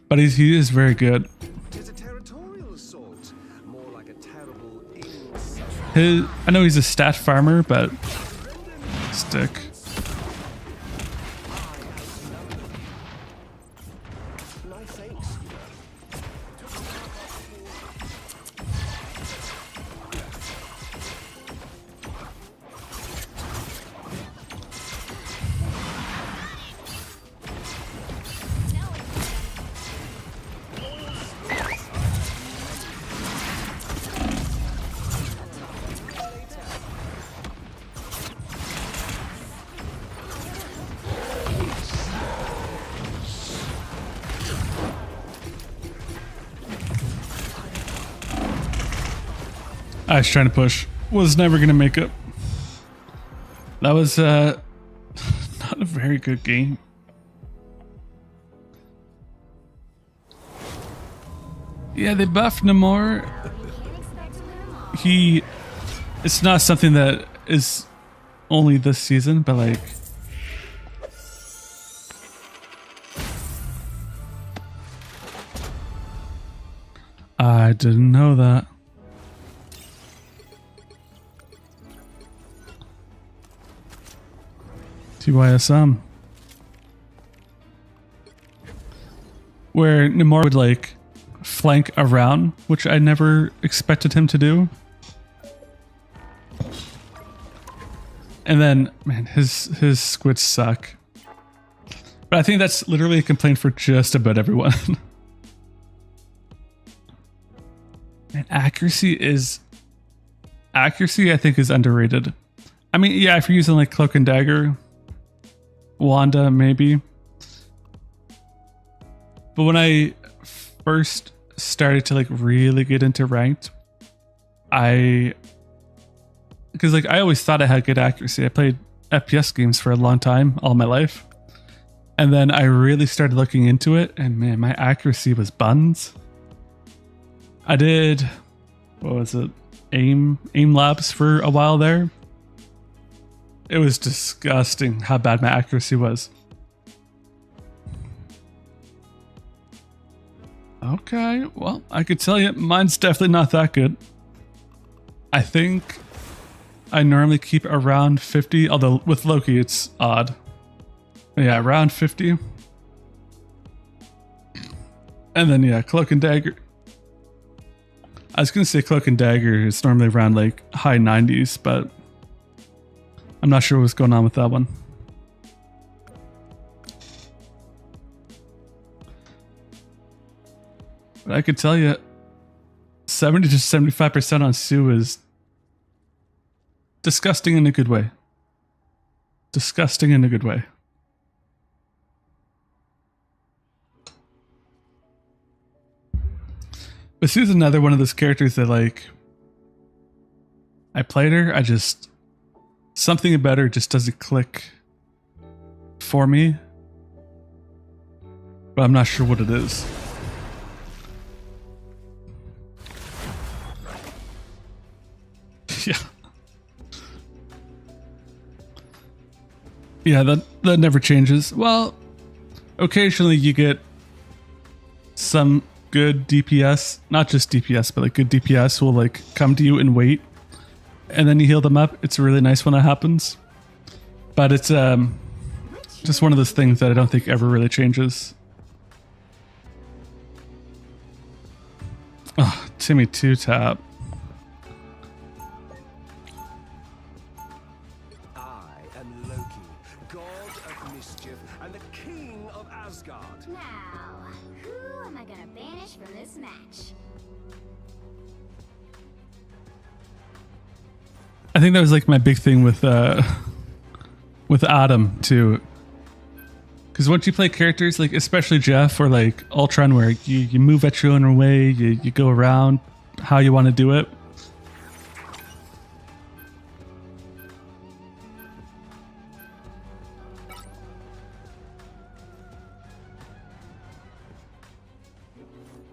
But he is very good. Tis a territorial assault, more like a terrible insult. I know he's a stat farmer, but stick. Nice ace. I was trying to push. Was never going to make it. That was not a very good game. Yeah, they buffed Namor. It's not something that is only this season, but like... I didn't know that. TYSM. Where Namor would like flank around, which I never expected him to do. And then, man, his squids suck. But I think that's literally a complaint for just about everyone. And accuracy, I think, is underrated. I mean, yeah, if you're using like Cloak and Dagger, Wanda, maybe. But when I first started to like really get into ranked, because like I always thought I had good accuracy. I played FPS games for a long time, all my life. And then I really started looking into it, and man, my accuracy was buns. I did, what was it? Aim labs for a while there. It was disgusting how bad my accuracy was. Okay, well, I could tell you mine's definitely not that good. I think I normally keep around 50, although with Loki it's odd. Yeah, around 50. And then yeah, Cloak and Dagger. I was gonna say Cloak and Dagger is normally around like high 90s, but I'm not sure what's going on with that one. But I could tell you 70 to 75% on Sue is disgusting in a good way. Disgusting in a good way. But Sue's another one of those characters that like, I played her, something about her just doesn't click for me. but I'm not sure what it is. Yeah. Yeah, that never changes. Well, occasionally you get some good DPS, not just DPS, but like good DPS will like come to you and wait, and then you heal them up. It's really nice when that happens. But it's just one of those things that I don't think ever really changes. Oh, Timmy 2-tap. I am Loki, god of mischief and the king of Asgard. Now, who am I gonna banish from this match? I think that was like my big thing with Adam too. Because once you play characters like especially Jeff or like Ultron, where you move at your own way, you go around how you want to do it.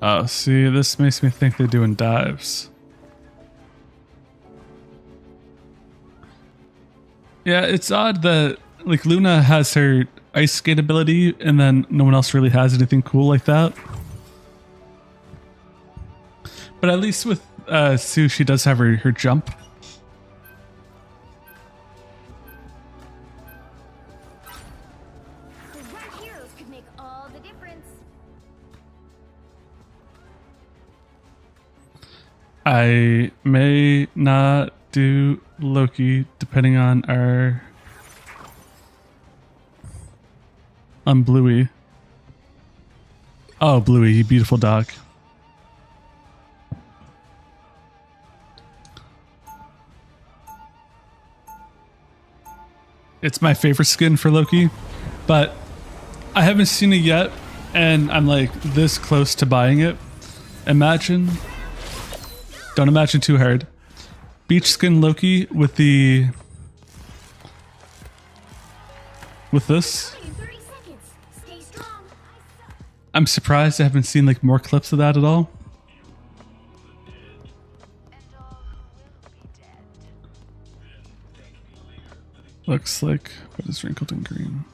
Oh, see, this makes me think they're doing dives. Yeah, it's odd that like Luna has her ice skate ability and then no one else really has anything cool like that. But at least with Sue, she does have her jump. The right heroes could make all the difference. I may not do Loki depending on on Bluey. Oh, Bluey, you beautiful dog. It's my favorite skin for Loki, but I haven't seen it yet, and I'm like this close to buying it. Imagine, don't imagine too hard. Beach skin Loki with this. 30 seconds. Stay strong. I'm surprised I haven't seen like more clips of that at all. Looks like what is wrinkled in green.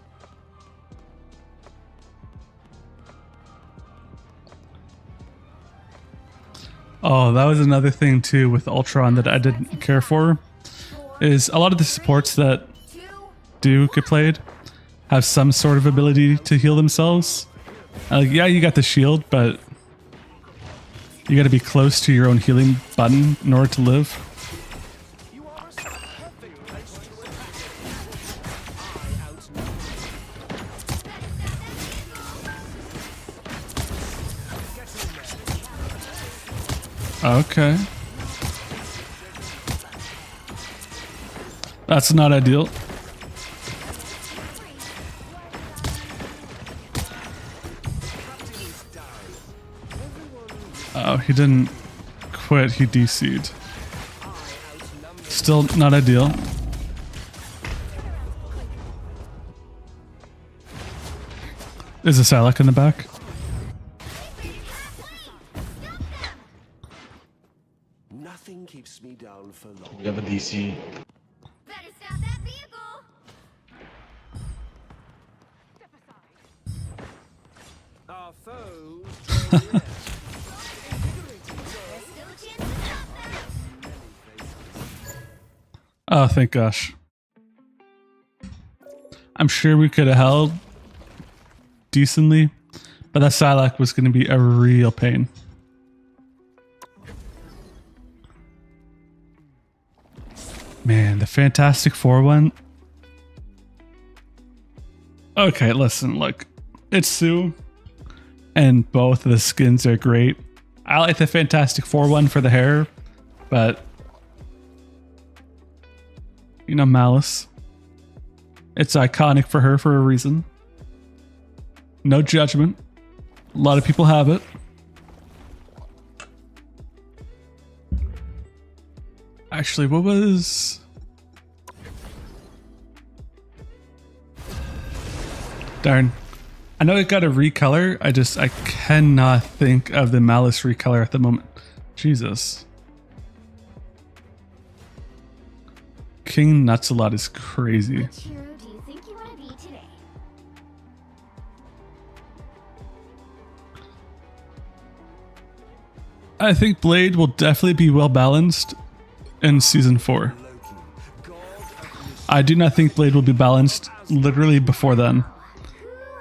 Oh, that was another thing too with Ultron that I didn't care for. Is a lot of the supports that do get played have some sort of ability to heal themselves. Yeah, you got the shield, but you got to be close to your own healing button in order to live. You are a perfect place to attack. I outnumber. Okay. That's not ideal. Oh, he didn't quit, he DC'd. Still not ideal. Is a Salak in the back? Nothing keeps me down for long. We have a DC. Better stop that vehicle. Our foes draw near. There's still a chance to stop them. Oh, thank gosh. I'm sure we could have held decently, but that Salak was going to be a real pain. Man, the Fantastic Four one. Okay, listen, look. It's Sue, and both of the skins are great. I like the Fantastic Four one for the hair, but you know, Malice. It's iconic for her for a reason. No judgment. A lot of people have it. Actually, what was... Darn. I know it got a recolor. I cannot think of the Malice recolor at the moment. Jesus. King Nutsalot is crazy. Which hero do you think you want to be today? I think Blade will definitely be well balanced in season 4. I do not think Blade will be balanced literally before then.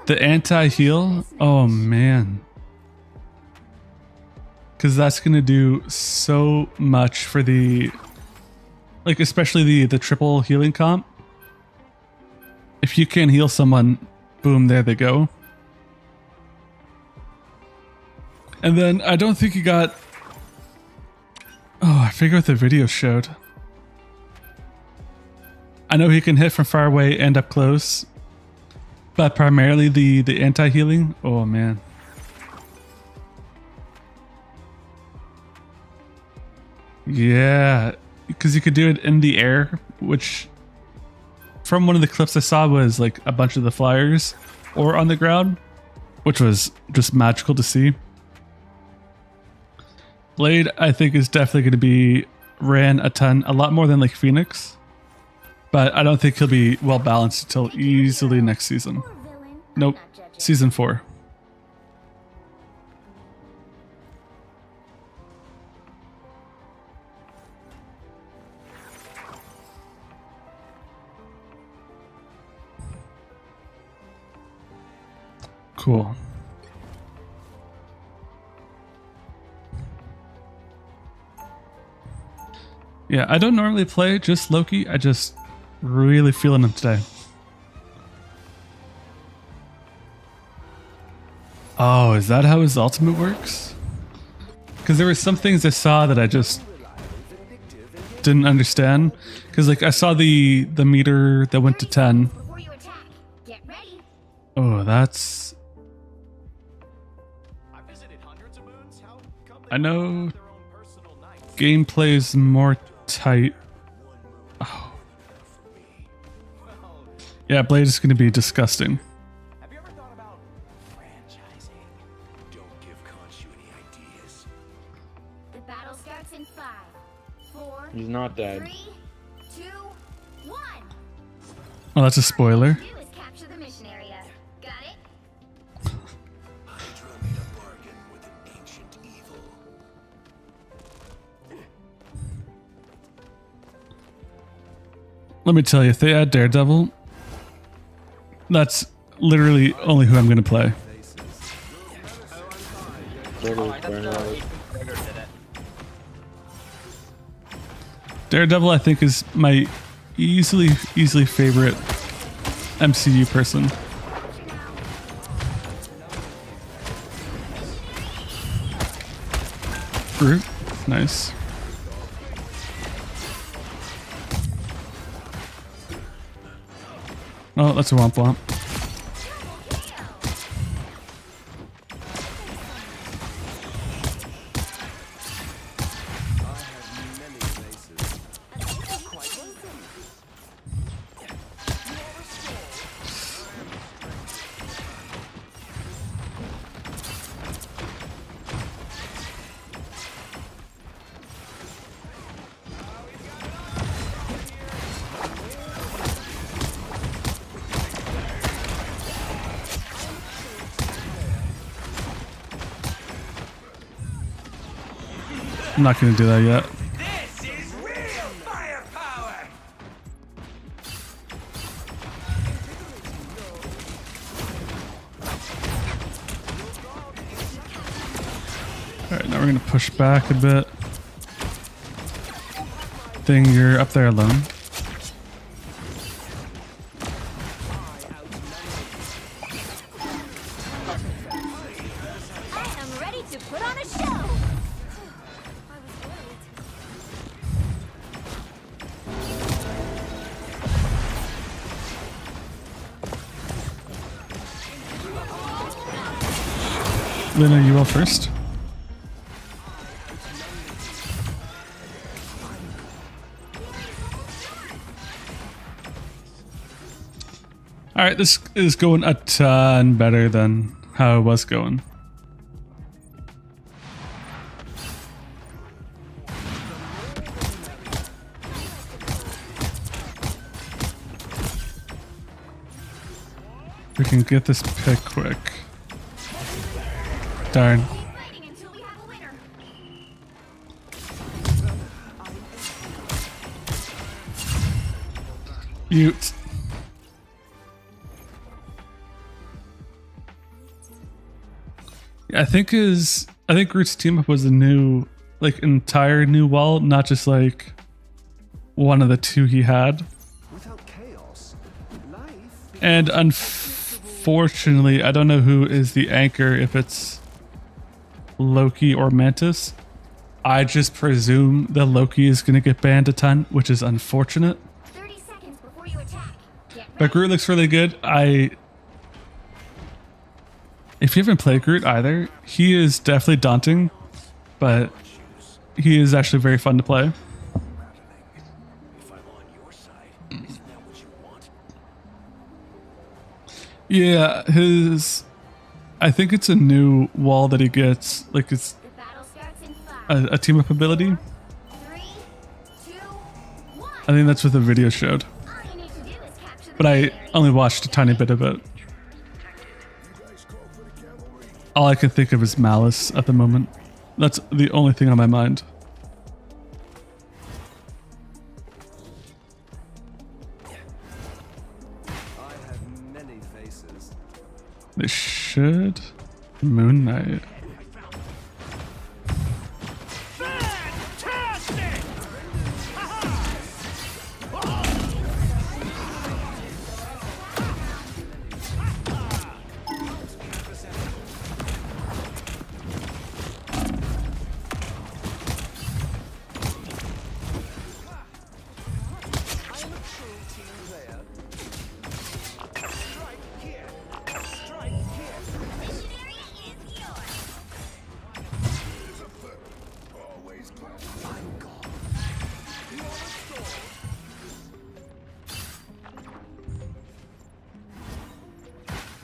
The anti-heal, oh man. Because that's going to do so much for the, like especially the triple healing comp. If you can heal someone, boom, there they go. And then I don't think you got, oh, I forget what the video showed. I know he can hit from far away and up close, but primarily the anti-healing. Oh man. Yeah, because you could do it in the air, which from one of the clips I saw was like a bunch of the flyers or on the ground, which was just magical to see. Blade, I think, is definitely going to be ran a lot more than like Phoenix. But I don't think he'll be well balanced until easily next season. Or villain? I'm Nope, not judging. season 4. Cool. Yeah, I don't normally play just Loki. I just really feeling him today. Oh, is that how his ultimate works? Because there were some things I saw that I just didn't understand. Because like I saw the meter that went to 10. Before you attack, get ready. Oh, that's... I visited hundreds of moons. How come they I know all have their own personal nights? gameplay is more tight. Oh. Well, Yeah, Blade is going to be disgusting. have you ever thought about franchising? Don't give Khonshu any ideas. The battle starts in 5, 4, He's not dead. 3, 2, 1. Oh, that's a spoiler. Do is capture the mission area. Got it? Hydra made a bargain with an ancient evil. Let me tell you, if they add Daredevil, that's literally only who I'm going to play. Totally burn out. Daredevil, I think, is my easily favorite MCU person. Brute, nice. Oh, that's a womp womp. I'm not going to do that yet. This is real firepower! Alright, now we're going to push back a bit. Thing, you're up there alone. I am ready to put on a show. I was worried. Lena, you will first. All right, this is going a ton better than how it was going. We can get this pick quick. Darn. Keep fighting until we have a winner. Mute. Yeah, I think Groot's team up was a new, like, entire new wall, not just like one of the two he had. Without chaos, life And unfortunately, I don't know who is the anchor, if it's Loki or Mantis. I just presume that Loki is going to get banned a ton, which is unfortunate. 30 seconds before you attack. Get But Groot looks really good. If you haven't played Groot either, he is definitely daunting, but he is actually very fun to play. if I'm on your side, isn't that what you want? Yeah, I think it's a new wall that he gets, like it's the battle starts in 5, a team up ability. 3, 2, 1. I think that's what the video showed, All you need to do is capture the but I legendary. only watched a tiny bit of it. All I can think of is Malice at the moment. That's the only thing on my mind. I have many faces. They should. Moon Knight. I'm a true team player. Strike here. Strike here. Mission area is yours. Always close. I'm gone. You're restored.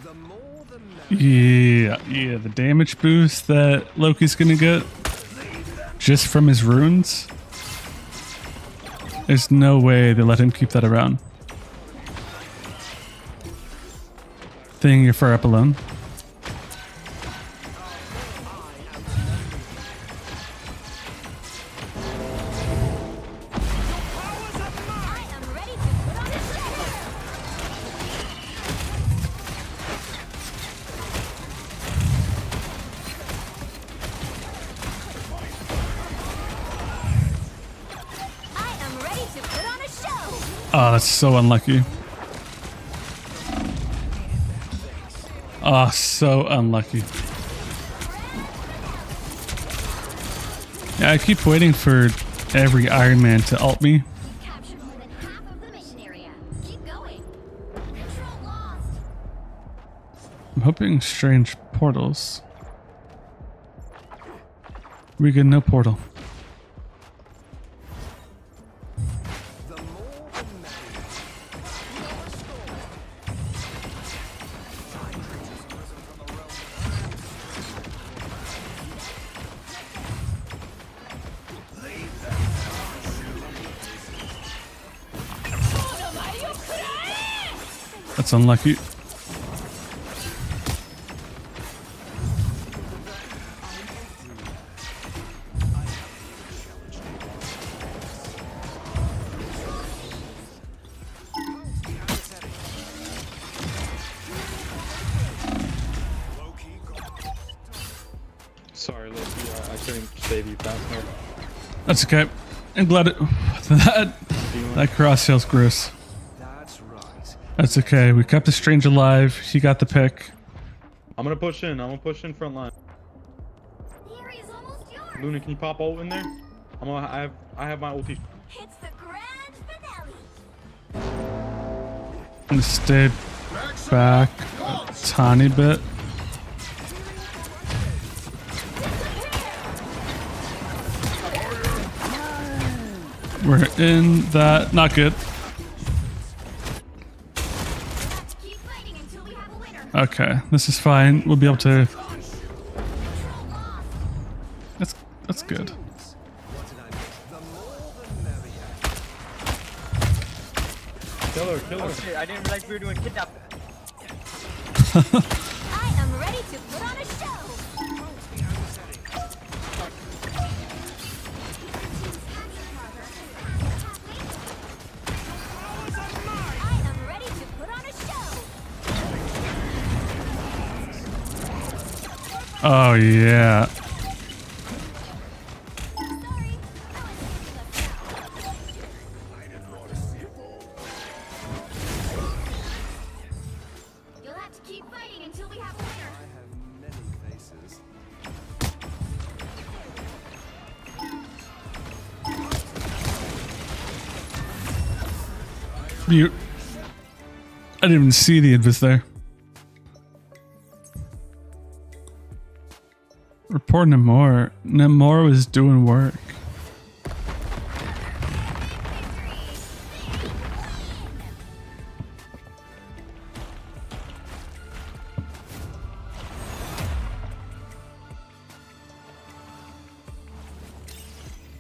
The more the merrier. Yeah, the damage boost that Loki's gonna get just from his runes. There's no way they let him keep that around. Thing you're far up alone. I am ready to put on a show. I am ready to put on a show. Oh, that's so unlucky. Oh, so unlucky. Yeah, I keep waiting for every Iron Man to ult me. Captured more than half of the mission area. Keep going. Control lost. I'm hoping strange portals. We get no portal. The more the merrier. You're restored. Five creatures risen from the realm of Leave them. That's unlucky. Sorry, Loki, I couldn't save you fast enough. That's okay. I'm glad it, that cross feels gross. That's right. That's okay. We kept the strange alive. He got the pick. I'm gonna push in. I'm gonna push in front line. The area is almost yours. Luna, can you pop ult in there? I have my ulti. It's the grand finale. I'm gonna stay back a tiny bit. We're in that. Not good. Keep Okay, this is fine. We'll be able to. That's good. What did I miss? The more the merrier. Kill her, kill her. Oh shit, I didn't realize we were doing kidnap. I am ready to put on a show. I am ready to put on a show. Oh yeah. Sorry, you'll have to keep fighting until we have a winner. I have many faces. You. I didn't even see the invis there. Report Namor. Namor was doing work.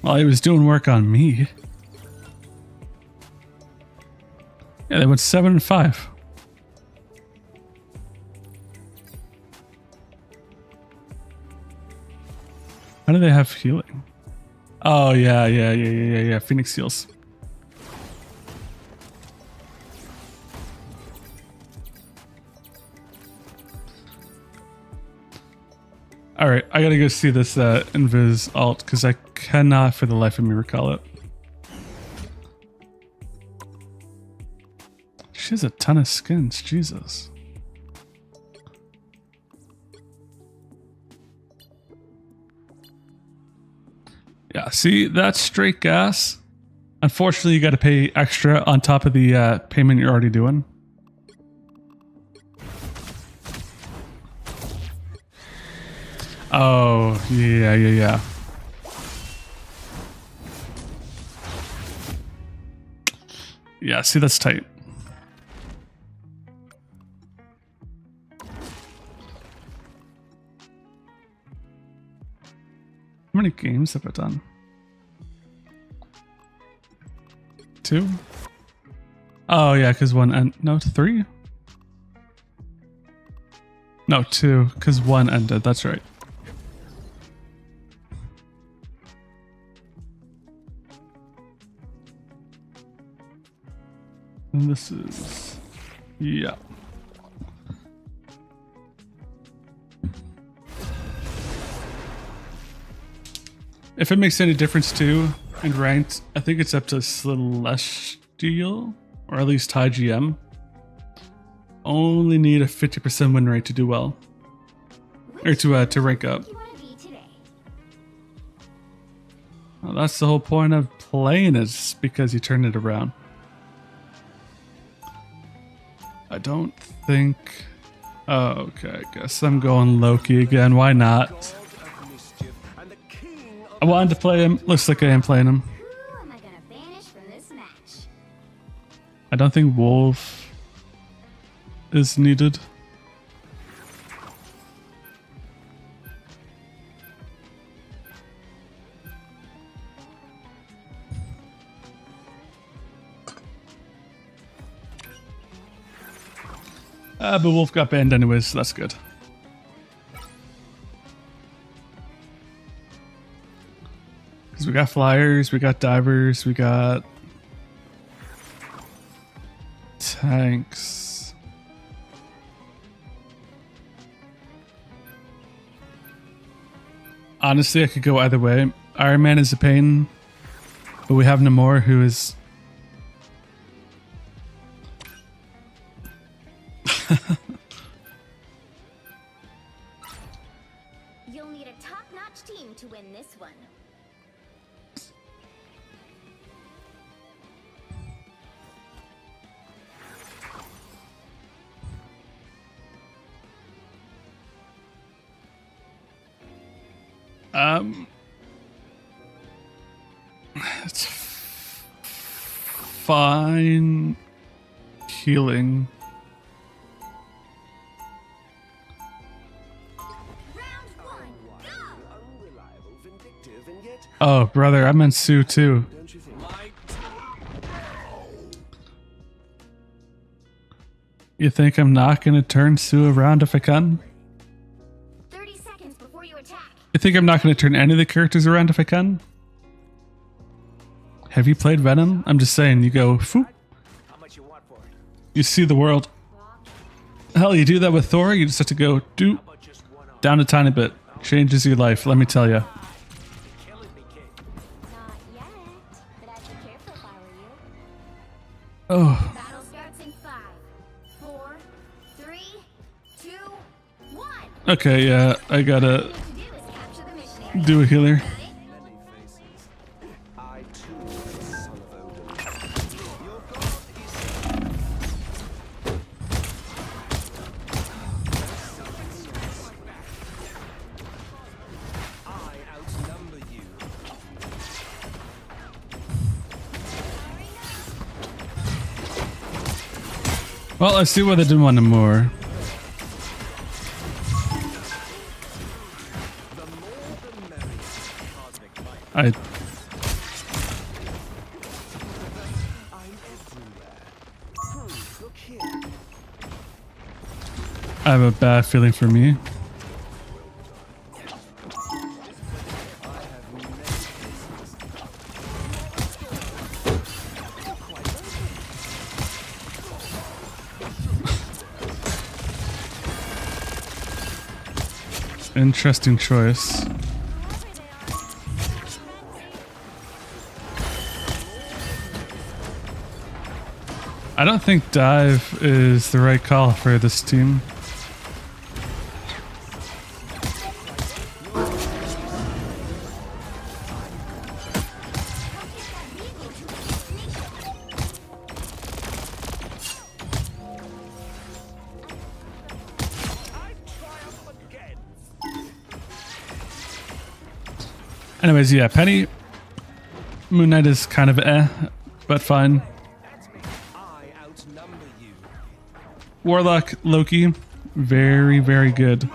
Well, he was doing work on me. Yeah, they went 7-5. How do they have healing? Oh yeah. Phoenix Seals. All right, I gotta go see this Invis alt because I cannot for the life of me recall it. She has a ton of skins, Jesus. Yeah, see, that's straight gas. Unfortunately, you got to pay extra on top of the payment you're already doing. Oh, yeah. Yeah, see, that's tight. How many games have I done? 2? Oh yeah, because one and no 3. No 2, because 1 ended. That's right. And this is yeah. If it makes any difference too, in ranked, I think it's up to Celestial, or at least high GM. Only need a 50% win rate to do well, or to rank up. You want to be today? Well, that's the whole point of playing, is because you turn it around. I don't think. Oh, okay, I guess I'm going Loki again. Why not? God of mischief and the king of I wanted to play him. Looks like I am playing him. Who am I gonna banish from this match? I don't think Wolf is needed. But Wolf got banned anyways, so that's good. Because we got flyers, we got divers, we got tanks. Honestly, I could go either way. Iron Man is a pain, but we have Namor, who is... You'll need a top-notch team to win this one. It's fine healing. Oh, brother, I meant Sue too. Don't you think? You think I'm not gonna turn Sue around if I can? 30 seconds before you attack. You think I'm not gonna turn any of the characters around if I can? Have you played Venom? I'm just saying, you go, phoop, How much you want for it? you see the world. Hell, you do that with Thor, you just have to go, doop, But just one arm. down a tiny bit. Changes your life, let me tell you. Killing me, kid. Not yet, but I'd be careful if I were you. Oh, Battle starts in 5, 4, 3, 2, 1. okay, yeah, I gotta What to do is capture the mission area. do a healer. Got it? Many faces. I too am the son of Odin. Your god is I outnumber you. Well, I see why they didn't want him more. The more the merrier. Cosmic light. I I'm everywhere. Look here. I have a bad feeling for me. I have many faces. Interesting choice. I don't think dive is the right call for this team. Anyways, yeah, Penny. Moon Knight is kind of but fine. I outnumber you. Warlock, Loki, very, very good.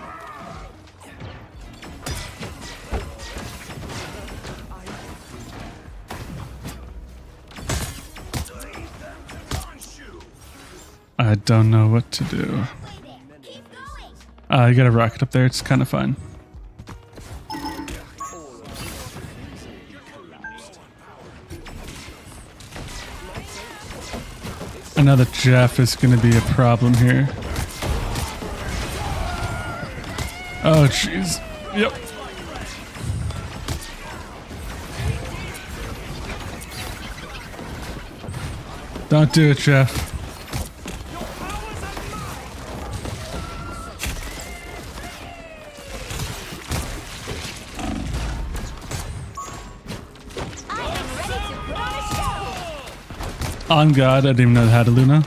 I don't know what to do. Play there. Keep going. You got a rocket up there, it's kind of fine. I know that Jeff is going to be a problem here. Oh, jeez. Yep. Don't do it, Jeff. I am ready to put on a show. On God, I didn't even know they had a Luna.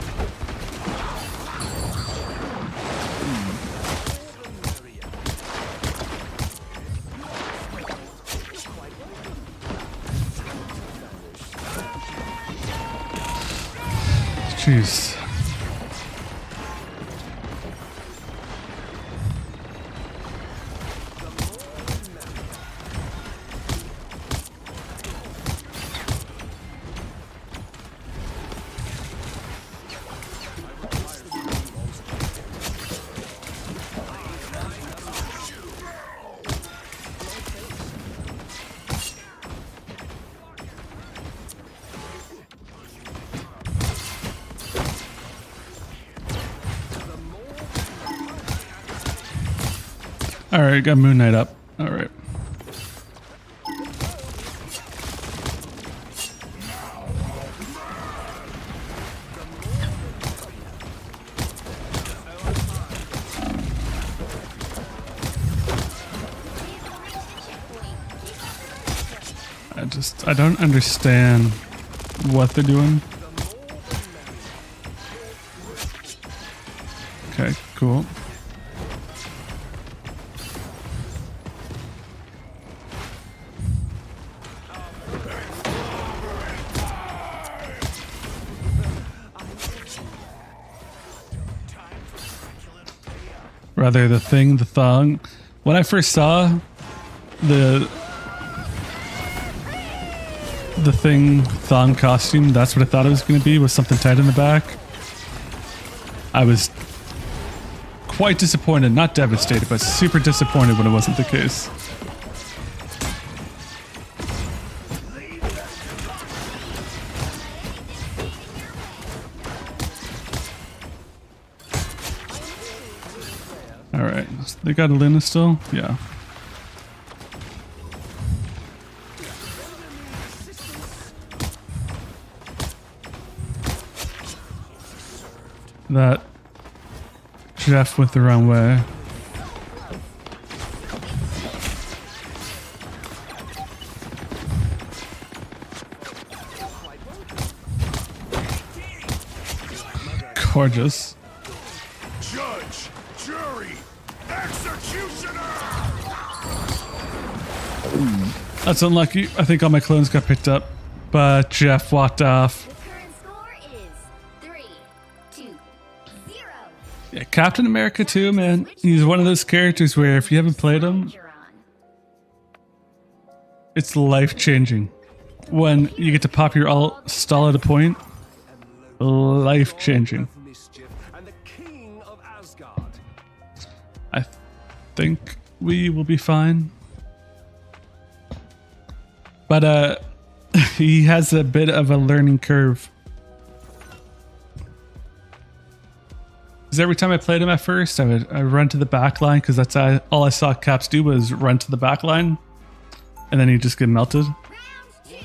Jeez. Alright, got Moon Knight up. Alright. I don't understand what they're doing. Okay, cool. Rather, the thing, the thong. When I first saw the the thong costume. That's what I thought it was going to be, with something tight in the back. I was quite disappointed, not devastated, but super disappointed when it wasn't the case. Alright, they got a Luna still? Yeah. That Jeff went the wrong way. Gorgeous. Judge, jury, executioner! That's unlucky. I think all my clones got picked up, but Jeff walked off. The current score is 3-2-0. Yeah, Captain America too, man. He's one of those characters where if you haven't played him, You're on. it's life-changing. When you get to pop your alt, stall at a point, life-changing. Of mischief and the king of Asgard. I think we will be fine. But he has a bit of a learning curve. Because every time I played him at first, I run to the back line, because that's all I saw Caps do was run to the back line, and then he'd just get melted. Round 2.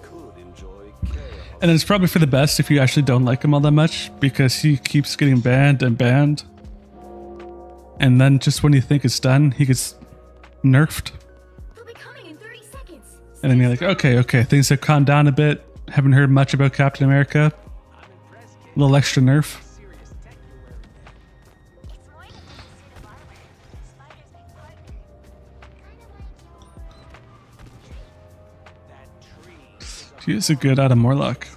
Could enjoy chaos. And it's probably for the best if you actually don't like him all that much, because he keeps getting banned and banned. And then just when you think it's done, he gets nerfed. They'll be coming in 30 seconds. And then you're like, okay, things have calmed down a bit. Haven't heard much about Captain America. A little extra nerf. It's more than just a suit of armor. Spiders make partners. Kind of like He is a good Adam Warlock.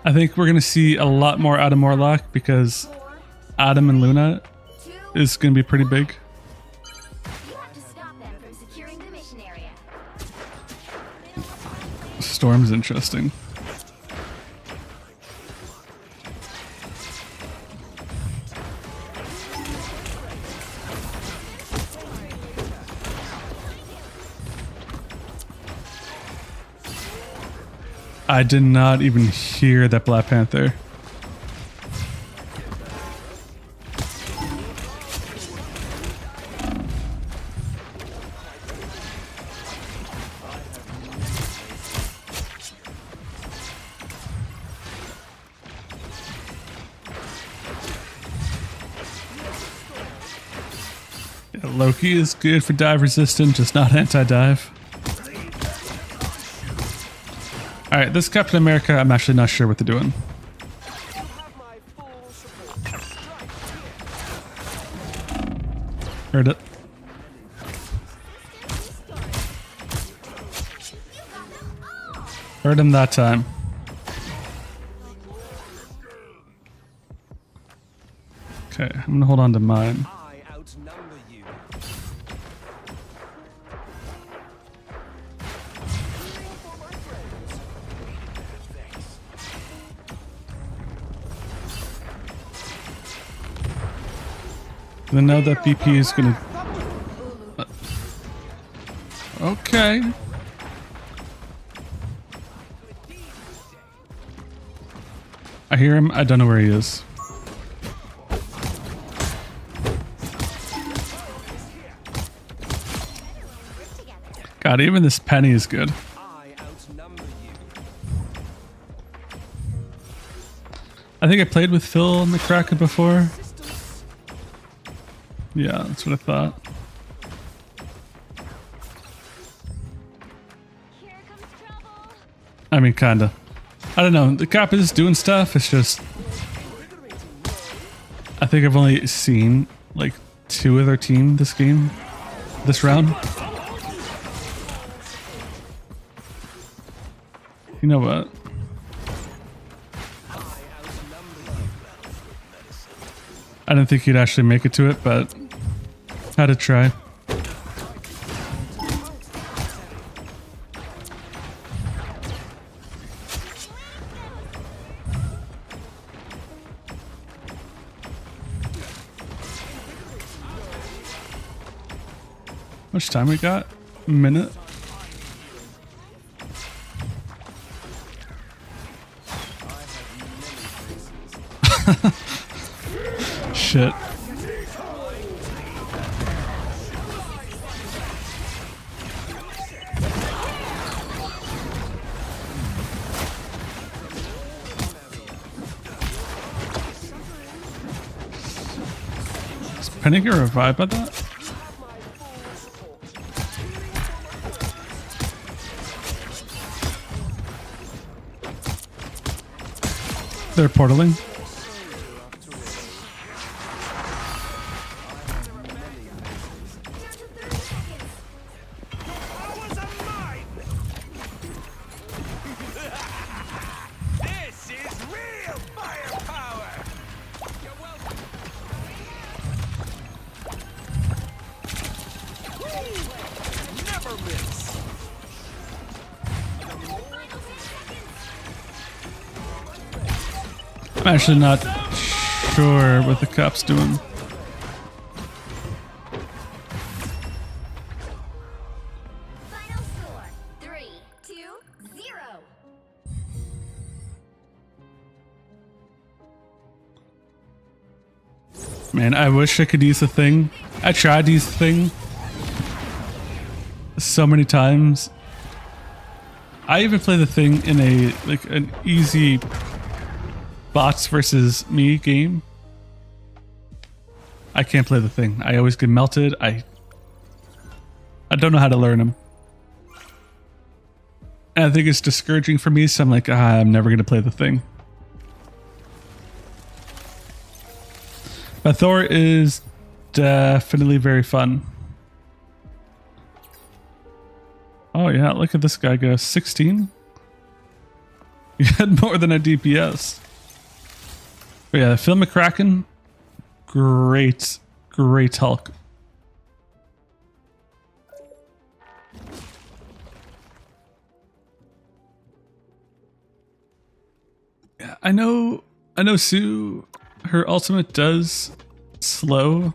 I think we're going to see a lot more Adam Warlock, because 4, Adam and Luna 2, is going to be pretty big. You have to stop them from securing the mission area. Storm's interesting. I did not even hear that Black Panther. Yeah, Loki is good for dive resistant, just not anti-dive. Alright, this Captain America, I'm actually not sure what they're doing. Have my full support. Heard it. Heard him that time. Okay, I'm gonna hold on to mine. I outnumber you. I know that BP is gonna... Okay. I hear him. I don't know where he is. God, even this Penny is good. I outnumber you. I think I played with Phil and the Kraken before. Yeah, that's what I thought. Here comes trouble. I mean, kinda. I don't know. The Cap is doing stuff. It's just... I think I've only seen like 2 of their team this game. This round. You know what? I didn't think he'd actually make it to it, but had to try. much time we got? A minute? Shit. Is Penny get revived by that? They're portaling. This is real firepower! You're welcome. Never miss! I'm actually not sure what the cop's doing. Final score 3, 2, 0. Man, I wish I could use the thing. I tried to use the thing so many times. I even play the thing in an easy bots versus me game. I can't play the thing. I always get melted. I don't know how to learn him. And I think it's discouraging for me, so I'm like, I'm never gonna play the thing. But Thor is definitely very fun. Oh yeah, look at this guy go 16. You had more than a DPS. But yeah, Phil McCracken, great Hulk. Yeah, I know Sue, her ultimate does slow,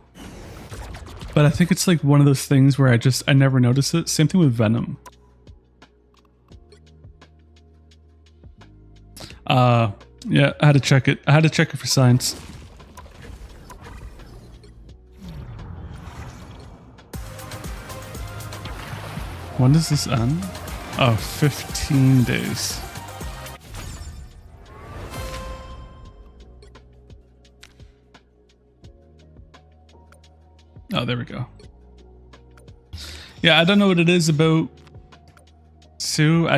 but I think it's like one of those things where I never notice it. Same thing with Venom. Yeah, I had to check it. I had to check it for science. When does this end? Oh, 15 days. Oh, there we go. Yeah, I don't know what it is about Sue.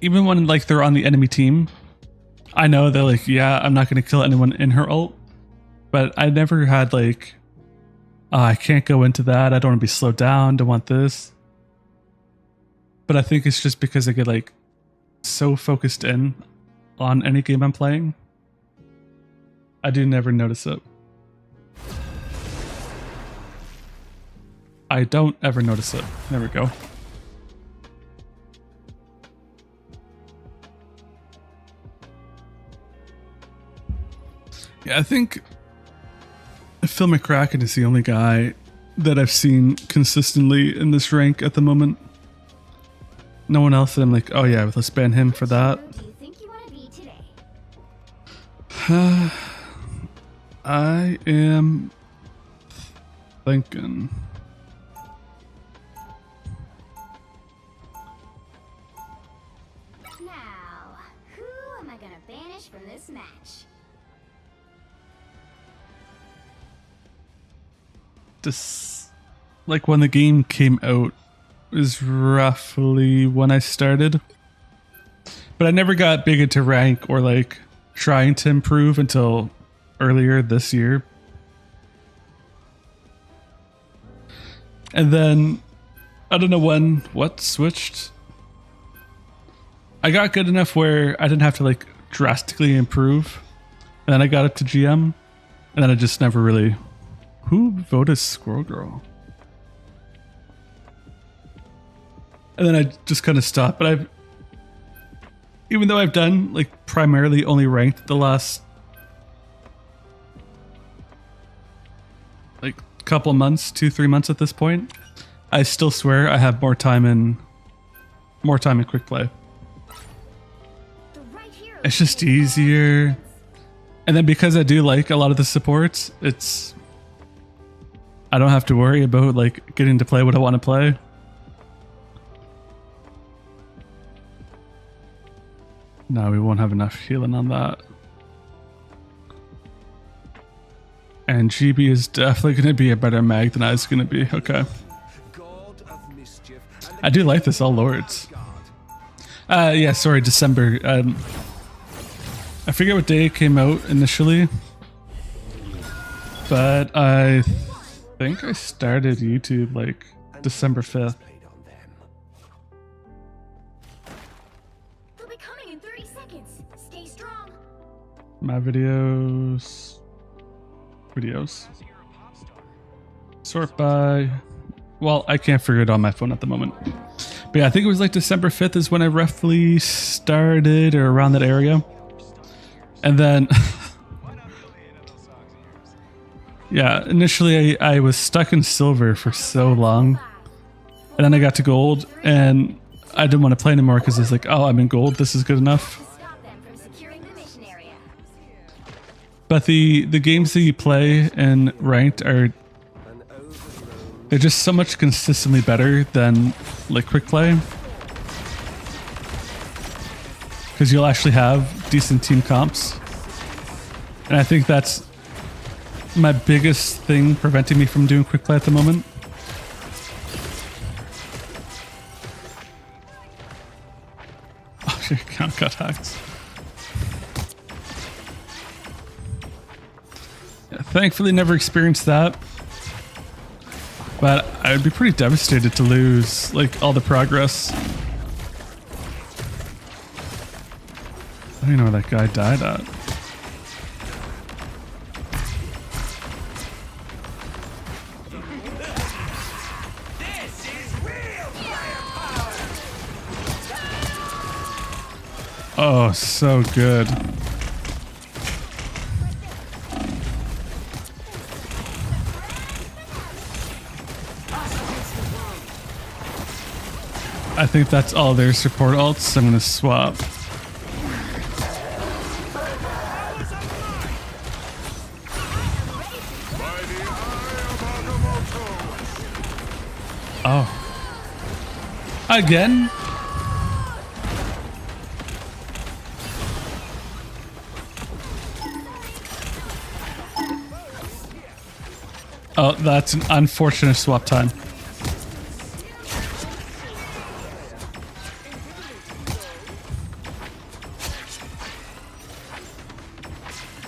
Even when like they're on the enemy team, I know they're like, yeah, I'm not going to kill anyone in her ult, but I never had like, I can't go into that. I don't want to be slowed down. Don't want this. But I think it's just because I get like so focused in on any game I'm playing. I do never notice it. I don't ever notice it. There we go. Yeah, I think Phil McCracken is the only guy that I've seen consistently in this rank at the moment. No one else that I'm like, oh yeah, let's ban him for that. Who do you think you want to be today? I am thinking. Now, who am I gonna banish from this match? This, like when the game came out, is roughly when I started. But I never got big into rank or like trying to improve until earlier this year. And then I don't know what switched. I got good enough where I didn't have to like drastically improve. And then I got up to GM. And then I just never really... Who voted Squirrel Girl? And then I just kind of stopped. But even though I've done like primarily only ranked the last like couple months, 2-3 months at this point, I still swear I have more time in quick play. The right hero It's just easier. And then because I do like a lot of the supports, I don't have to worry about like getting to play what I want to play. No, we won't have enough healing on that. And GB is definitely going to be a better mag than I was going to be. Okay. God of mischief, and I do like this, all lords. guard. Yeah, sorry, December. I forget what day it came out initially, but I think I started YouTube like December 5th. Played on them. They'll be coming in 30 seconds. Stay strong. My videos. Sort by. Well, I can't figure it on my phone at the moment. But yeah, I think it was like December 5th is when I roughly started, or around that area. And then, yeah, initially I was stuck in silver for so long. And then I got to gold, and I didn't want to play anymore because it's like, oh, I'm in gold, this is good enough. Stop them from securing the mission area. But the games that you play in ranked are, An overgrown they're just so much consistently better than like quick play. Because you'll actually have decent team comps. And I think that's my biggest thing preventing me from doing quick play at the moment. Oh, your account got hacked. Yeah, thankfully never experienced that. But I would be pretty devastated to lose like all the progress. I don't even know where that guy died at. This is real firepower! Oh, so good. I think that's all their support alts. I'm gonna swap. Oh. Again? Oh, that's an unfortunate swap time.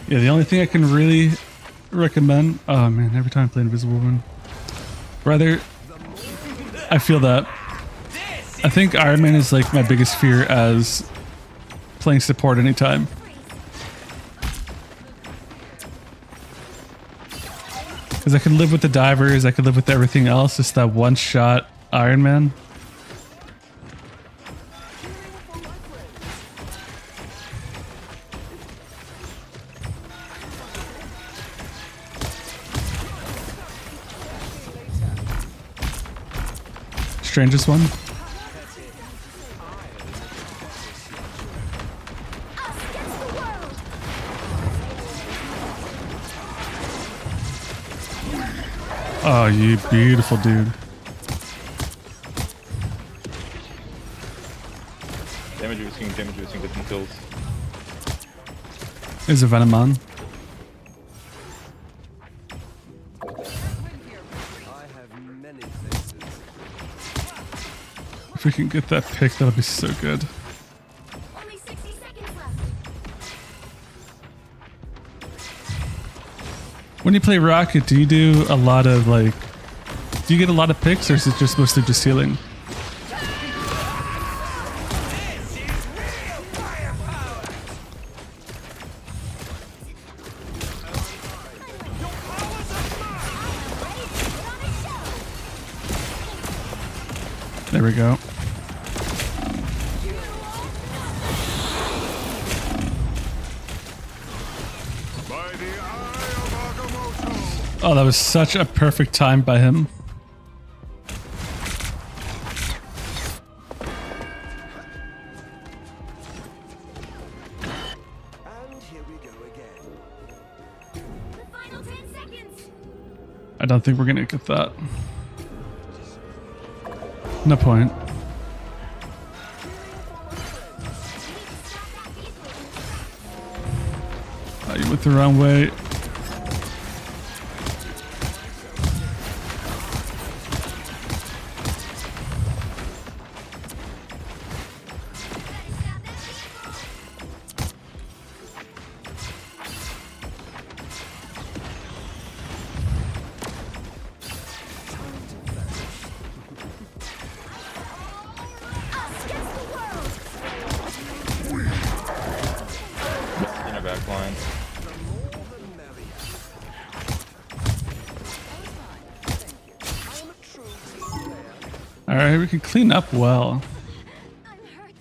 Yeah, the only thing I can really recommend... Oh man, every time I play Invisible Woman. Rather, I feel that. I think Iron Man is like my biggest fear as playing support anytime. Because I can live with the divers, I can live with everything else. It's that one shot Iron Man. Strangest one. Us against the world. Oh, you beautiful dude. Damage reducing, getting kills. Is a Venom on. I have many faces. If we can get that pick, that'll be so good. Only 60 seconds left. When you play Rocket, do you do a lot of like... Do you get a lot of picks, or is it just mostly just healing? This is real firepower! Your powers are mine! Ready to put on a show. There we go. By the eye of Agamotto! Oh, that was such a perfect time by him. I don't think we're gonna get that. No point. Oh, you went the wrong way. In a back line. All right, we can clean up well. I'm hurt.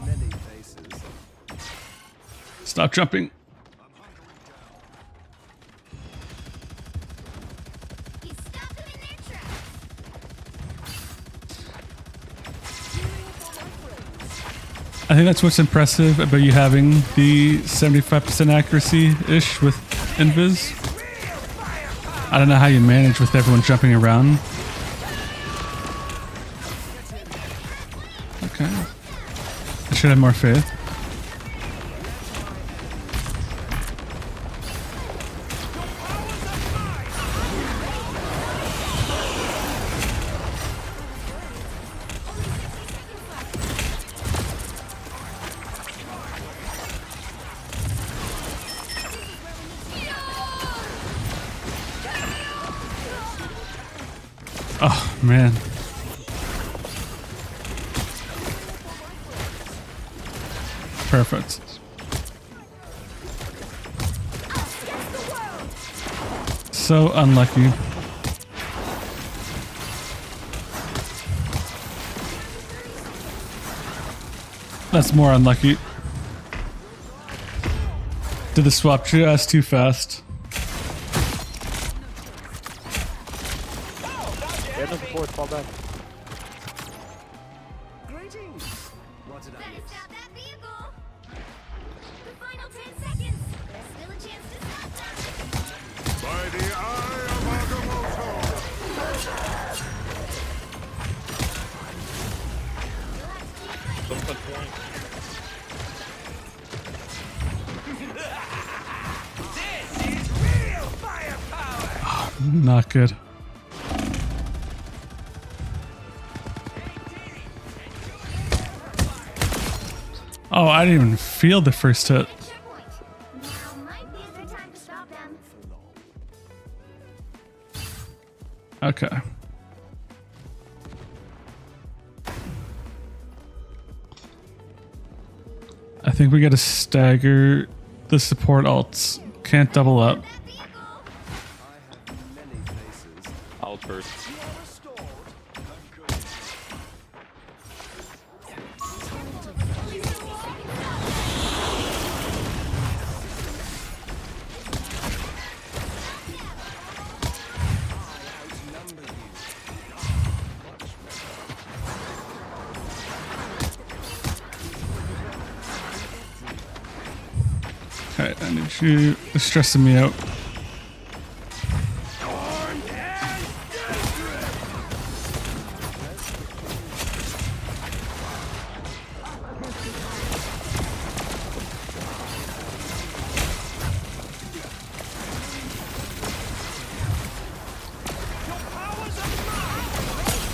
Many faces. Stop jumping. You stopped them in their tracks. I think that's what's impressive about you having the 75% accuracy-ish with Invis. I don't know how you manage with everyone jumping around. Okay. I should have more faith. Oh, man. Perfect. So unlucky. That's more unlucky. Did the swap just too fast. Yeah, no support, fall back. Greetings. What did I Better miss? stop that vehicle. The final 10 seconds. There's still a chance to stop them. By the eye of Agamotto! You'll have to keep fighting. Some point. This is real firepower! Not good. Oh, I didn't even feel the first hit. Checkpoint. Now might be a good time to stop them. Okay. I think we gotta stagger the support alts. Can't double up. That vehicle. I have many faces. Out first. You are restored. Good. Outnumber you. Okay, I need you. You're stressing me out.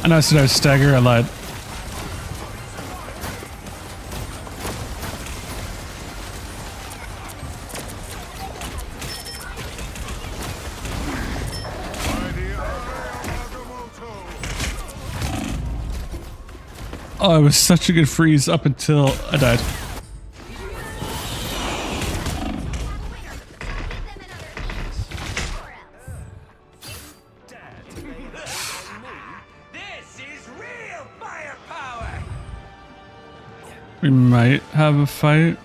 I know I said I was stagger, I lied. By the eye of Agamotto! Oh, it was such a good freeze up until I died. This is real firepower! We might have a fight.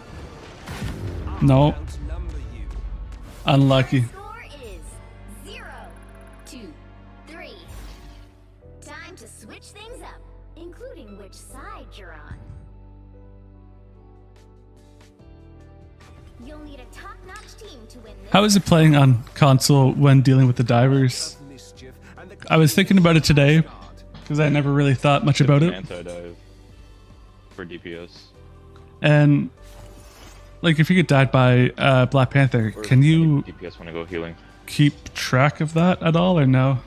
No, Outnumber you. unlucky. Score is 0, 2, 3. Time to switch things up, including which side you're on. You'll need a top-notch team to win this. How is it playing on console when dealing with the divers? Mischief and the I was thinking about it today because I never really thought much about it. Anti-dive for DPS. And like, if you get died by Black Panther, Or can you DPS want to go healing? keep track of that at all, or no?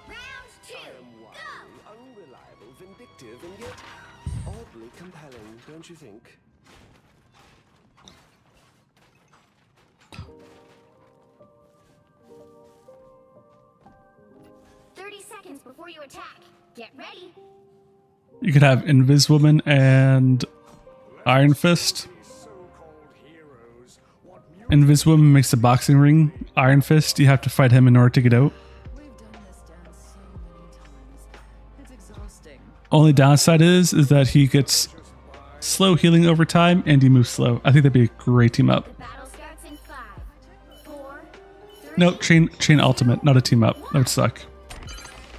Round 2. Go! unreliable, vindictive, and yet oddly compelling, don't you think? Seconds before you attack. Get ready. You could have Inviswoman and Iron Fist. Inviswoman makes a boxing ring. Iron Fist, you have to fight him in order to get out. We've done this dance so many times. It's exhausting. Only downside is that he gets slow healing over time and he moves slow. I think that'd be a great team up. The battle starts in 5, 4, 3. No, chain ultimate, not a team up. That would suck.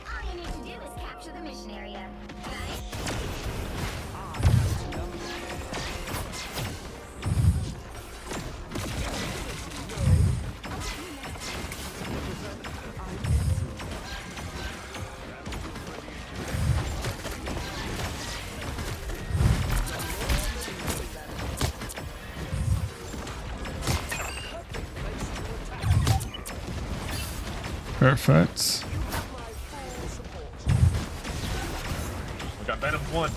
All you need to do is capture the mission area. Got it? Perfect. We got Venom 1.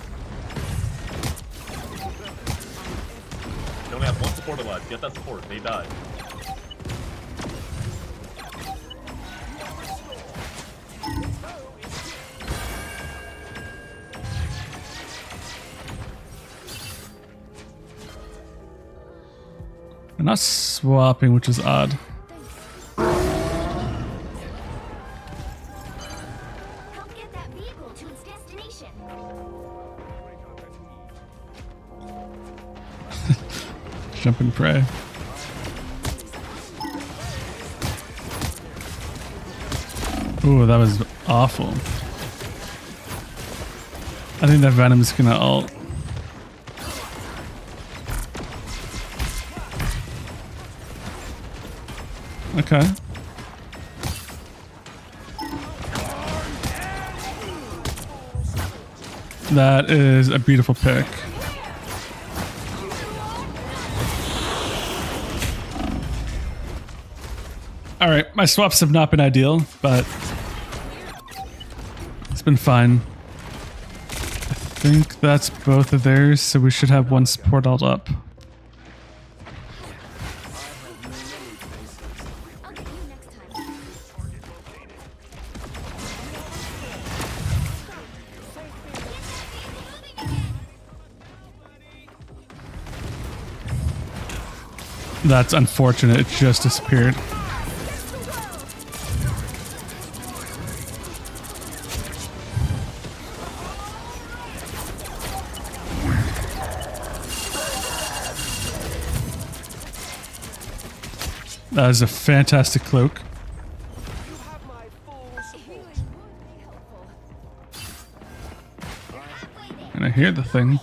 They only have one support alive. Get that support. They died. They're not swapping, which is odd. Help get that vehicle to its destination. Jump and pray. Ooh, that was awful. I think that Venom is gonna ult. Okay. That is a beautiful pick. All right, my swaps have not been ideal, but it's been fine. I think that's both of theirs, so we should have one support ult up. I'll get you next time. That's unfortunate, it just disappeared. That is a fantastic cloak. You have my full support. And I hear the thing. You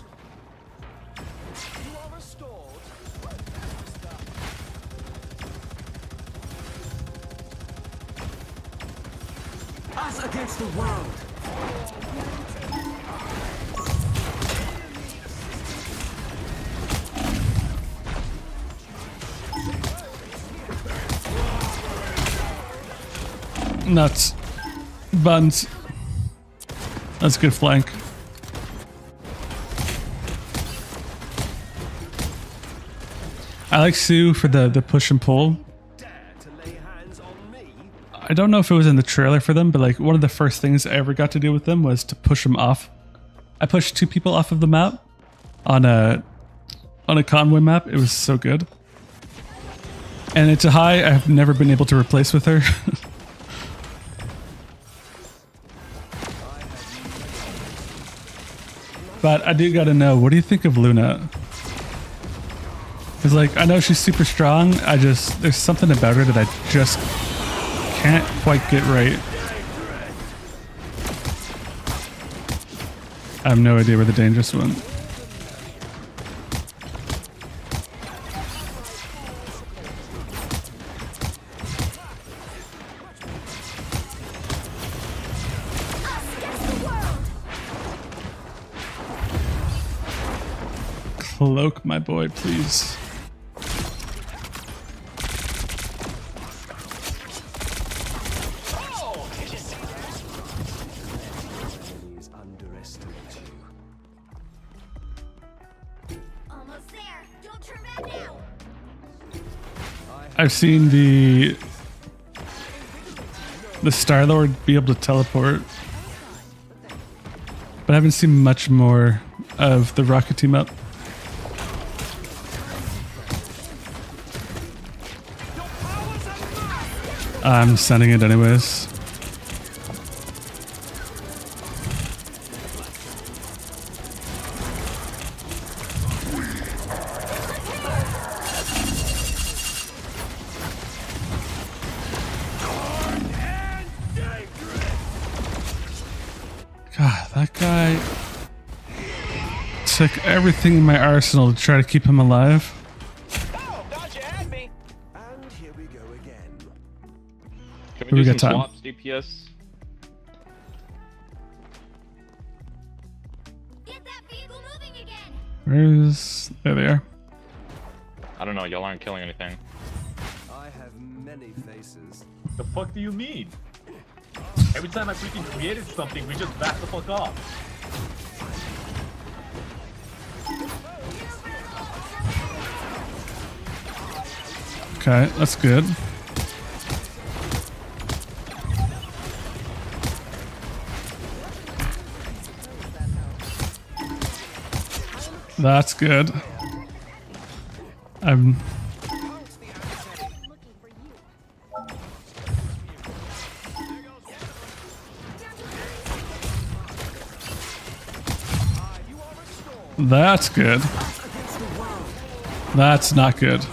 are restored. Us against the world. Nuts. Buns. That's a good flank. I like Sue for the push and pull. Dare to lay hands on me? I don't know if it was in the trailer for them, but like one of the first things I ever got to do with them was to push them off. I pushed 2 people off of the map on a convoy map. It was so good. And it's a high I've never been able to replace with her. But I do gotta know, what do you think of Luna? Because like, I know she's super strong, there's something about her that I just can't quite get right. I have no idea where the dangerous went. Cloak my boy, please. Enemies underestimate you. Almost there. Don't turn back now. I've seen the Star-Lord be able to teleport, but I haven't seen much more of the Rocket team up. I'm sending it anyways. God, that guy took everything in my arsenal to try to keep him alive. And here we go again. Can We we do got some time. swaps, DPS? Get that vehicle moving again. Where's... There they are. I don't know, y'all aren't killing anything. I have many faces. The fuck do you mean? Every time I freaking created something, we just back the fuck off. Okay, that's good. That's good. I'm... That's good. That's not good.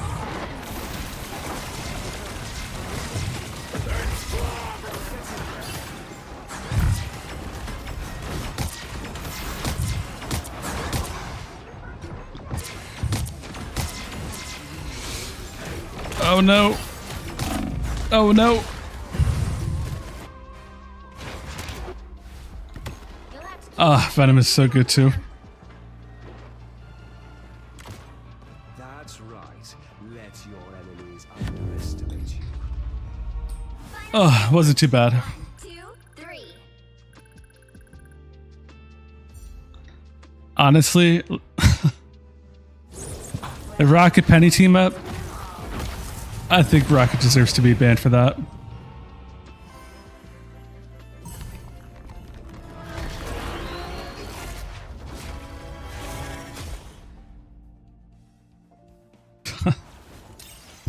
Oh no. Oh no. Ah, Venom is so good too. That's right. Let your enemies underestimate you. Oh, wasn't too bad. 2, 3. Honestly, the Rocket Penny team up, I think Rocket deserves to be banned for that.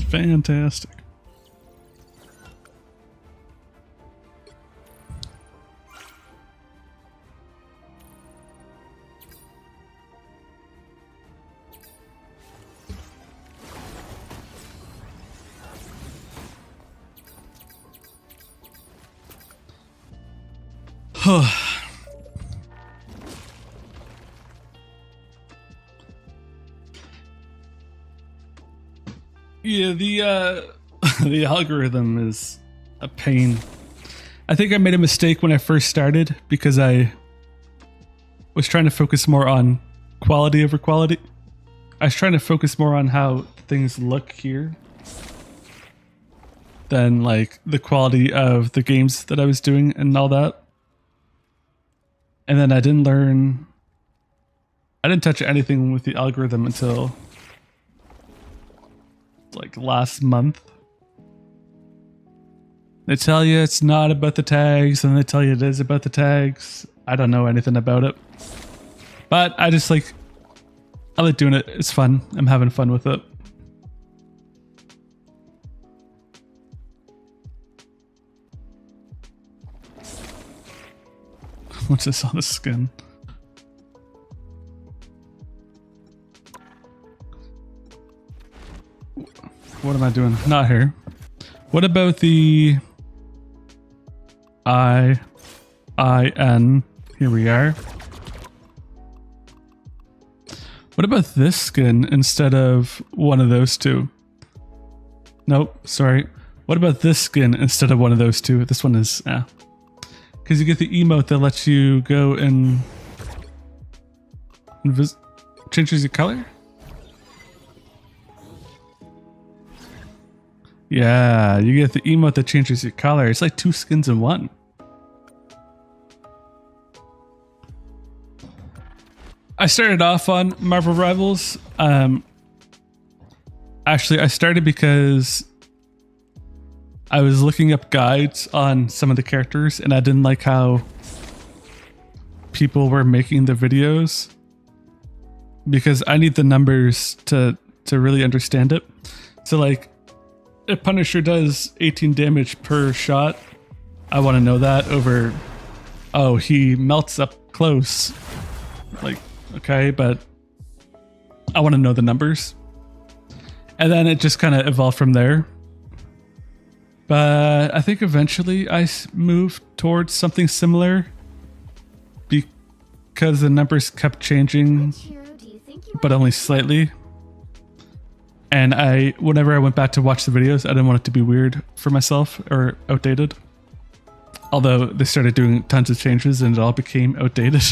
Fantastic. Yeah, the the algorithm is a pain. I think I made a mistake when I first started because I was trying to focus more on quality over quality. I was trying to focus more on how things look here than like the quality of the games that I was doing and all that. And then I didn't touch anything with the algorithm until like last month. They tell you it's not about the tags, and they tell you it is about the tags. I don't know anything about it. But I just like, I like doing it. It's fun. I'm having fun with it. What's this on the skin? What am I doing? Not here. What about the IN? Here we are. What about this skin instead of one of those two? Nope, sorry. What about this skin instead of one of those two? This one is, because you get the emote that lets you go and changes your color? Yeah, you get the emote that changes your color. It's like 2 skins in one. I started off on Marvel Rivals. Actually, I started because I was looking up guides on some of the characters and I didn't like how people were making the videos because I need the numbers to really understand it. So like if Punisher does 18 damage per shot, I want to know that over, oh, he melts up close. Like, okay, but I want to know the numbers. And then it just kind of evolved from there. But I think eventually I moved towards something similar because the numbers kept changing, Hero do you think you but only slightly. And whenever I went back to watch the videos, I didn't want it to be weird for myself or outdated. Although they started doing tons of changes and it all became outdated.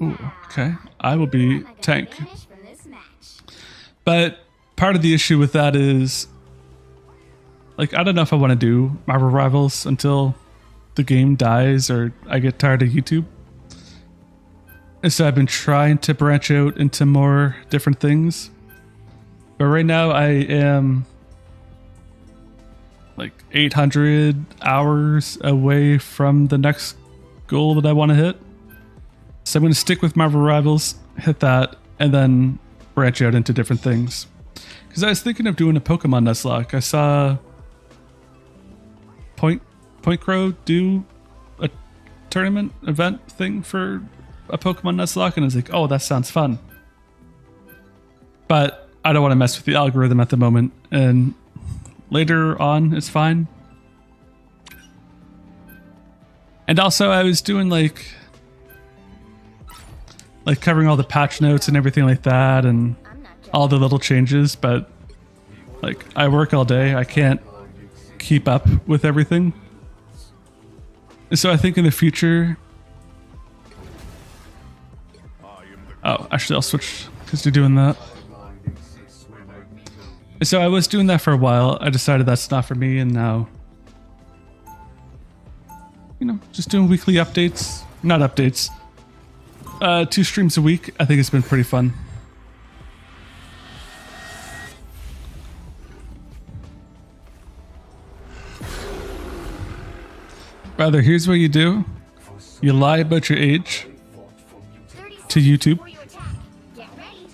Ooh, okay. I will be tank. vanish from this match? But part of the issue with that is, like, I don't know if I want to do Marvel Rivals until the game dies or I get tired of YouTube. And so I've been trying to branch out into more different things. But right now I am like 800 hours away from the next goal that I want to hit. So I'm going to stick with Marvel Rivals, hit that, and then branch out into different things. Because I was thinking of doing a Pokemon Nuzlocke. I saw Point Crow do a tournament event thing for a Pokemon Nuzlocke, and I was like, oh, that sounds fun. But I don't want to mess with the algorithm at the moment, and later on it's fine. And also I was doing like covering all the patch notes and everything like that and I'm not joking. all the little changes, but like I work all day, I can't keep up with everything. And so I think in the future, oh, actually I'll switch because you're doing that. So I was doing that for a while. I decided that's not for me, and now, you know, just doing weekly updates. Not updates. 2 streams a week. I think it's been pretty fun. Rather, here's what you do. You lie about your age 30 to YouTube, before you attack. Get ready.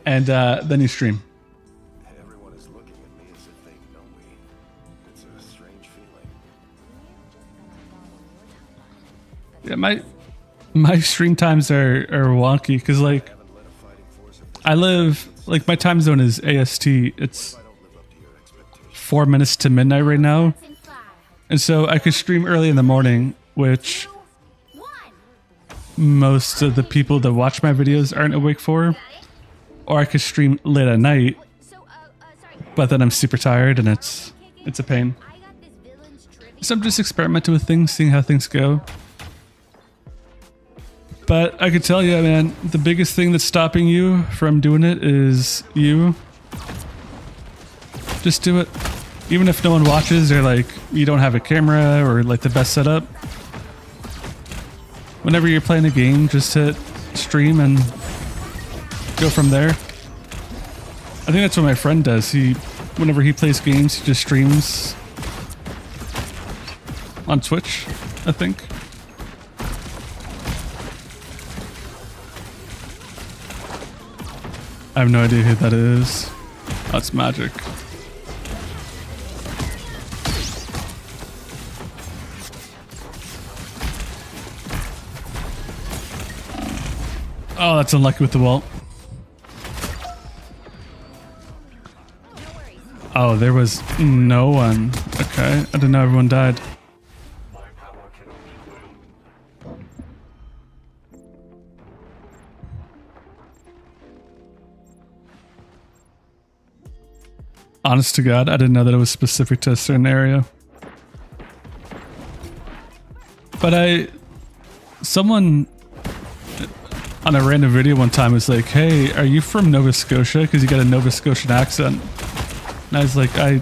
and then you stream. Everyone is looking at me as if they know me. It's a strange feeling. Yeah, my stream times are wonky because like I live, like my time zone is AST. It's 4 minutes to midnight right now, And fly. and so I could stream early in the morning, which 1. most of the people that watch my videos aren't awake for, or I could stream late at night, So, sorry. but then I'm super tired and it's a pain. I got this villain's trivia. So I'm just experimenting with things, seeing how things go. But I could tell you, man, the biggest thing that's stopping you from doing it is you. Just do it. Even if no one watches or like you don't have a camera or like the best setup. Whenever you're playing a game, just hit stream and go from there. I think that's what my friend does. Whenever he plays games, he just streams on Twitch, I think. I have no idea who that is. That's Magic. Oh, that's unlucky with the wall. Oh, there was no one. Okay, I didn't know everyone died. Honest to God, I didn't know that it was specific to a certain area. But someone on a random video one time was like, "Hey, are you from Nova Scotia? Because you got a Nova Scotian accent." And I was like, I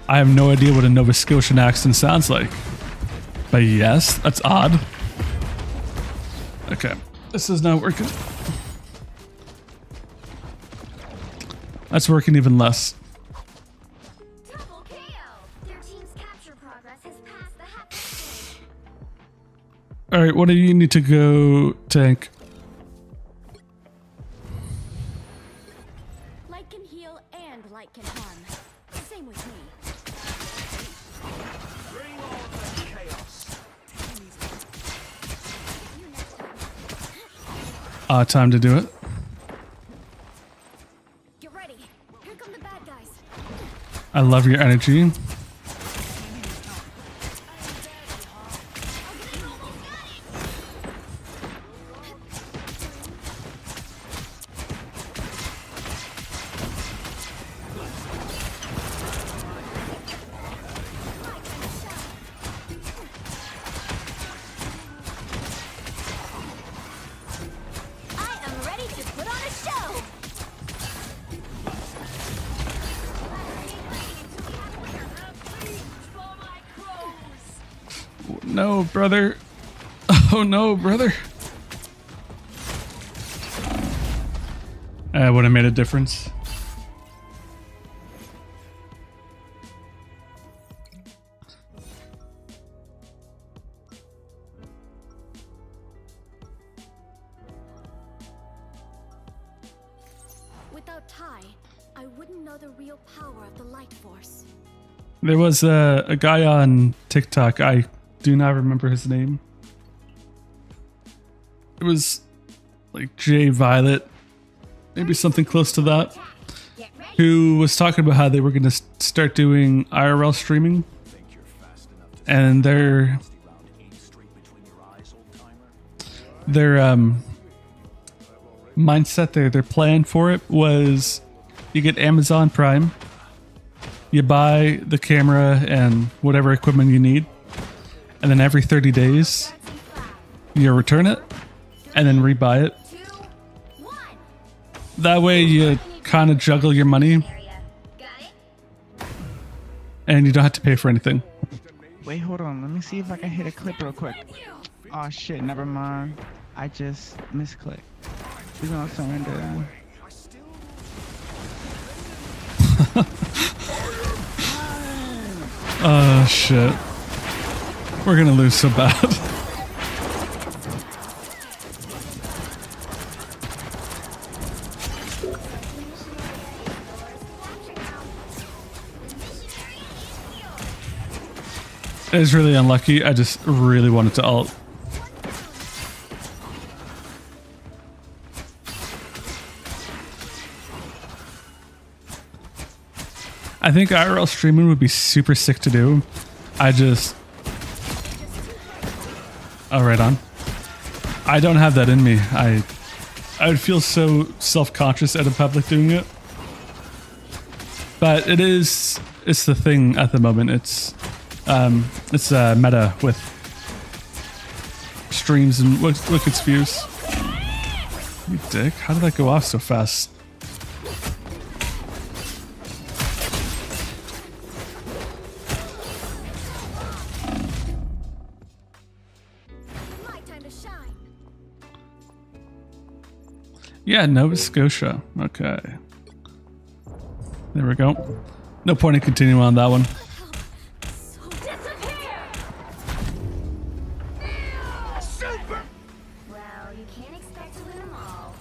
have no idea what a Nova Scotian accent sounds like. But yes, that's odd. Okay, this is not working. That's working even less. Double KO. Their team's capture progress has passed the halfway point. All right, what do you need to go tank? Light can heal and light can harm. Same with me. Bring on the chaos. You next time. Time to do it. Get ready. Here come the bad guys. I love your energy. I am ready to put on a show. No, brother. Oh no, brother. Would have made a difference. Without Ty, I wouldn't know the real power of the light force. There was a guy on TikTok. I do not remember his name. It was like Jay Violet, maybe something close to that, Get ready. who was talking about how they were going to start doing IRL streaming. And their mindset, their plan for it was you get Amazon Prime, you buy the camera and whatever equipment you need, and then every 30 days you return it and then rebuy it. 2, 1. That way you kind of juggle your money Area. Got it? and you don't have to pay for anything. Wait, hold on. Let me see if I can hit a clip real quick. Oh shit, never mind. I just misclicked. We're gonna surrender. Oh shit. We're gonna lose so bad. It was really unlucky. I just really wanted to ult. I think IRL streaming would be super sick to do. I just... Oh, right on. I don't have that in me. I would feel so self-conscious at a public doing it. But it's the thing at the moment. It's meta with streams and look its views. You dick. How did that go off so fast? My time to shine. Yeah, Nova Scotia. Okay. There we go. No point in continuing on that one. So disappear. Super! Well, you can't expect to win them all.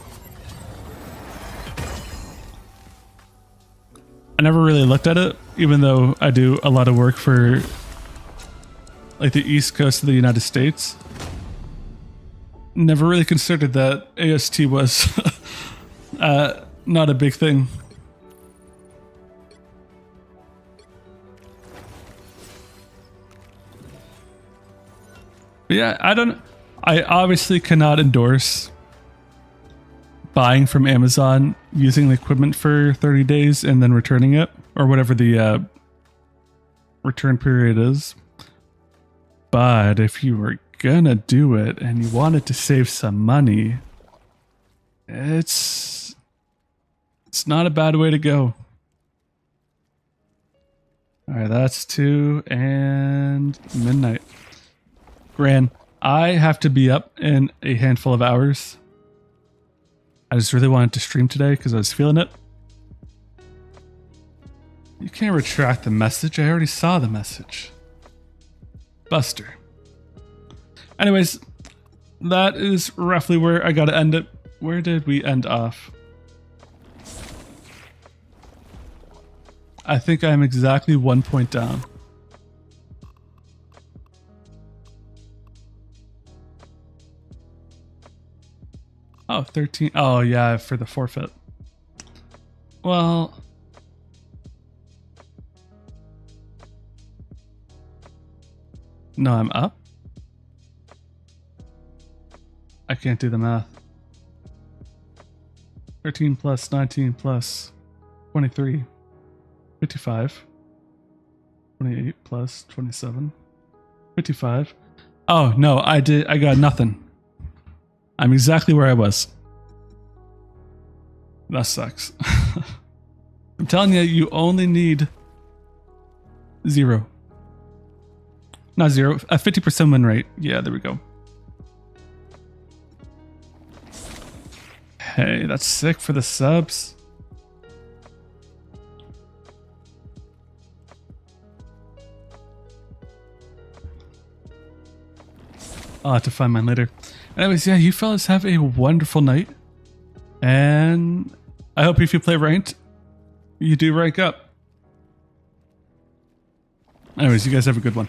I never really looked at it, even though I do a lot of work for like the East Coast of the United States. Never really considered that AST was not a big thing. But yeah, I obviously cannot endorse buying from Amazon, using the equipment for 30 days, and then returning it, or whatever the return period is. But if you were gonna do it and you wanted to save some money, it's not a bad way to go. All right, that's 2 and midnight. Gran, I have to be up in a handful of hours. I just really wanted to stream today because I was feeling it. You can't retract the message. I already saw the message. Buster. Anyways, that is roughly where I gotta end it. Where did we end off? I think I'm exactly 1 point down. Oh, 13. Oh, yeah, for the forfeit. Well, no, I'm up. I can't do the math. 13 plus 19 plus 23. 55. 28 plus 27. 55. Oh, no, I got nothing. I'm exactly where I was. That sucks. I'm telling you, you only need 0. Not 0, a 50% win rate. Yeah, there we go. Hey, that's sick for the subs. I'll have to find mine later. Anyways, yeah, you fellas have a wonderful night. And I hope if you play ranked, you do rank up. Anyways, you guys have a good one.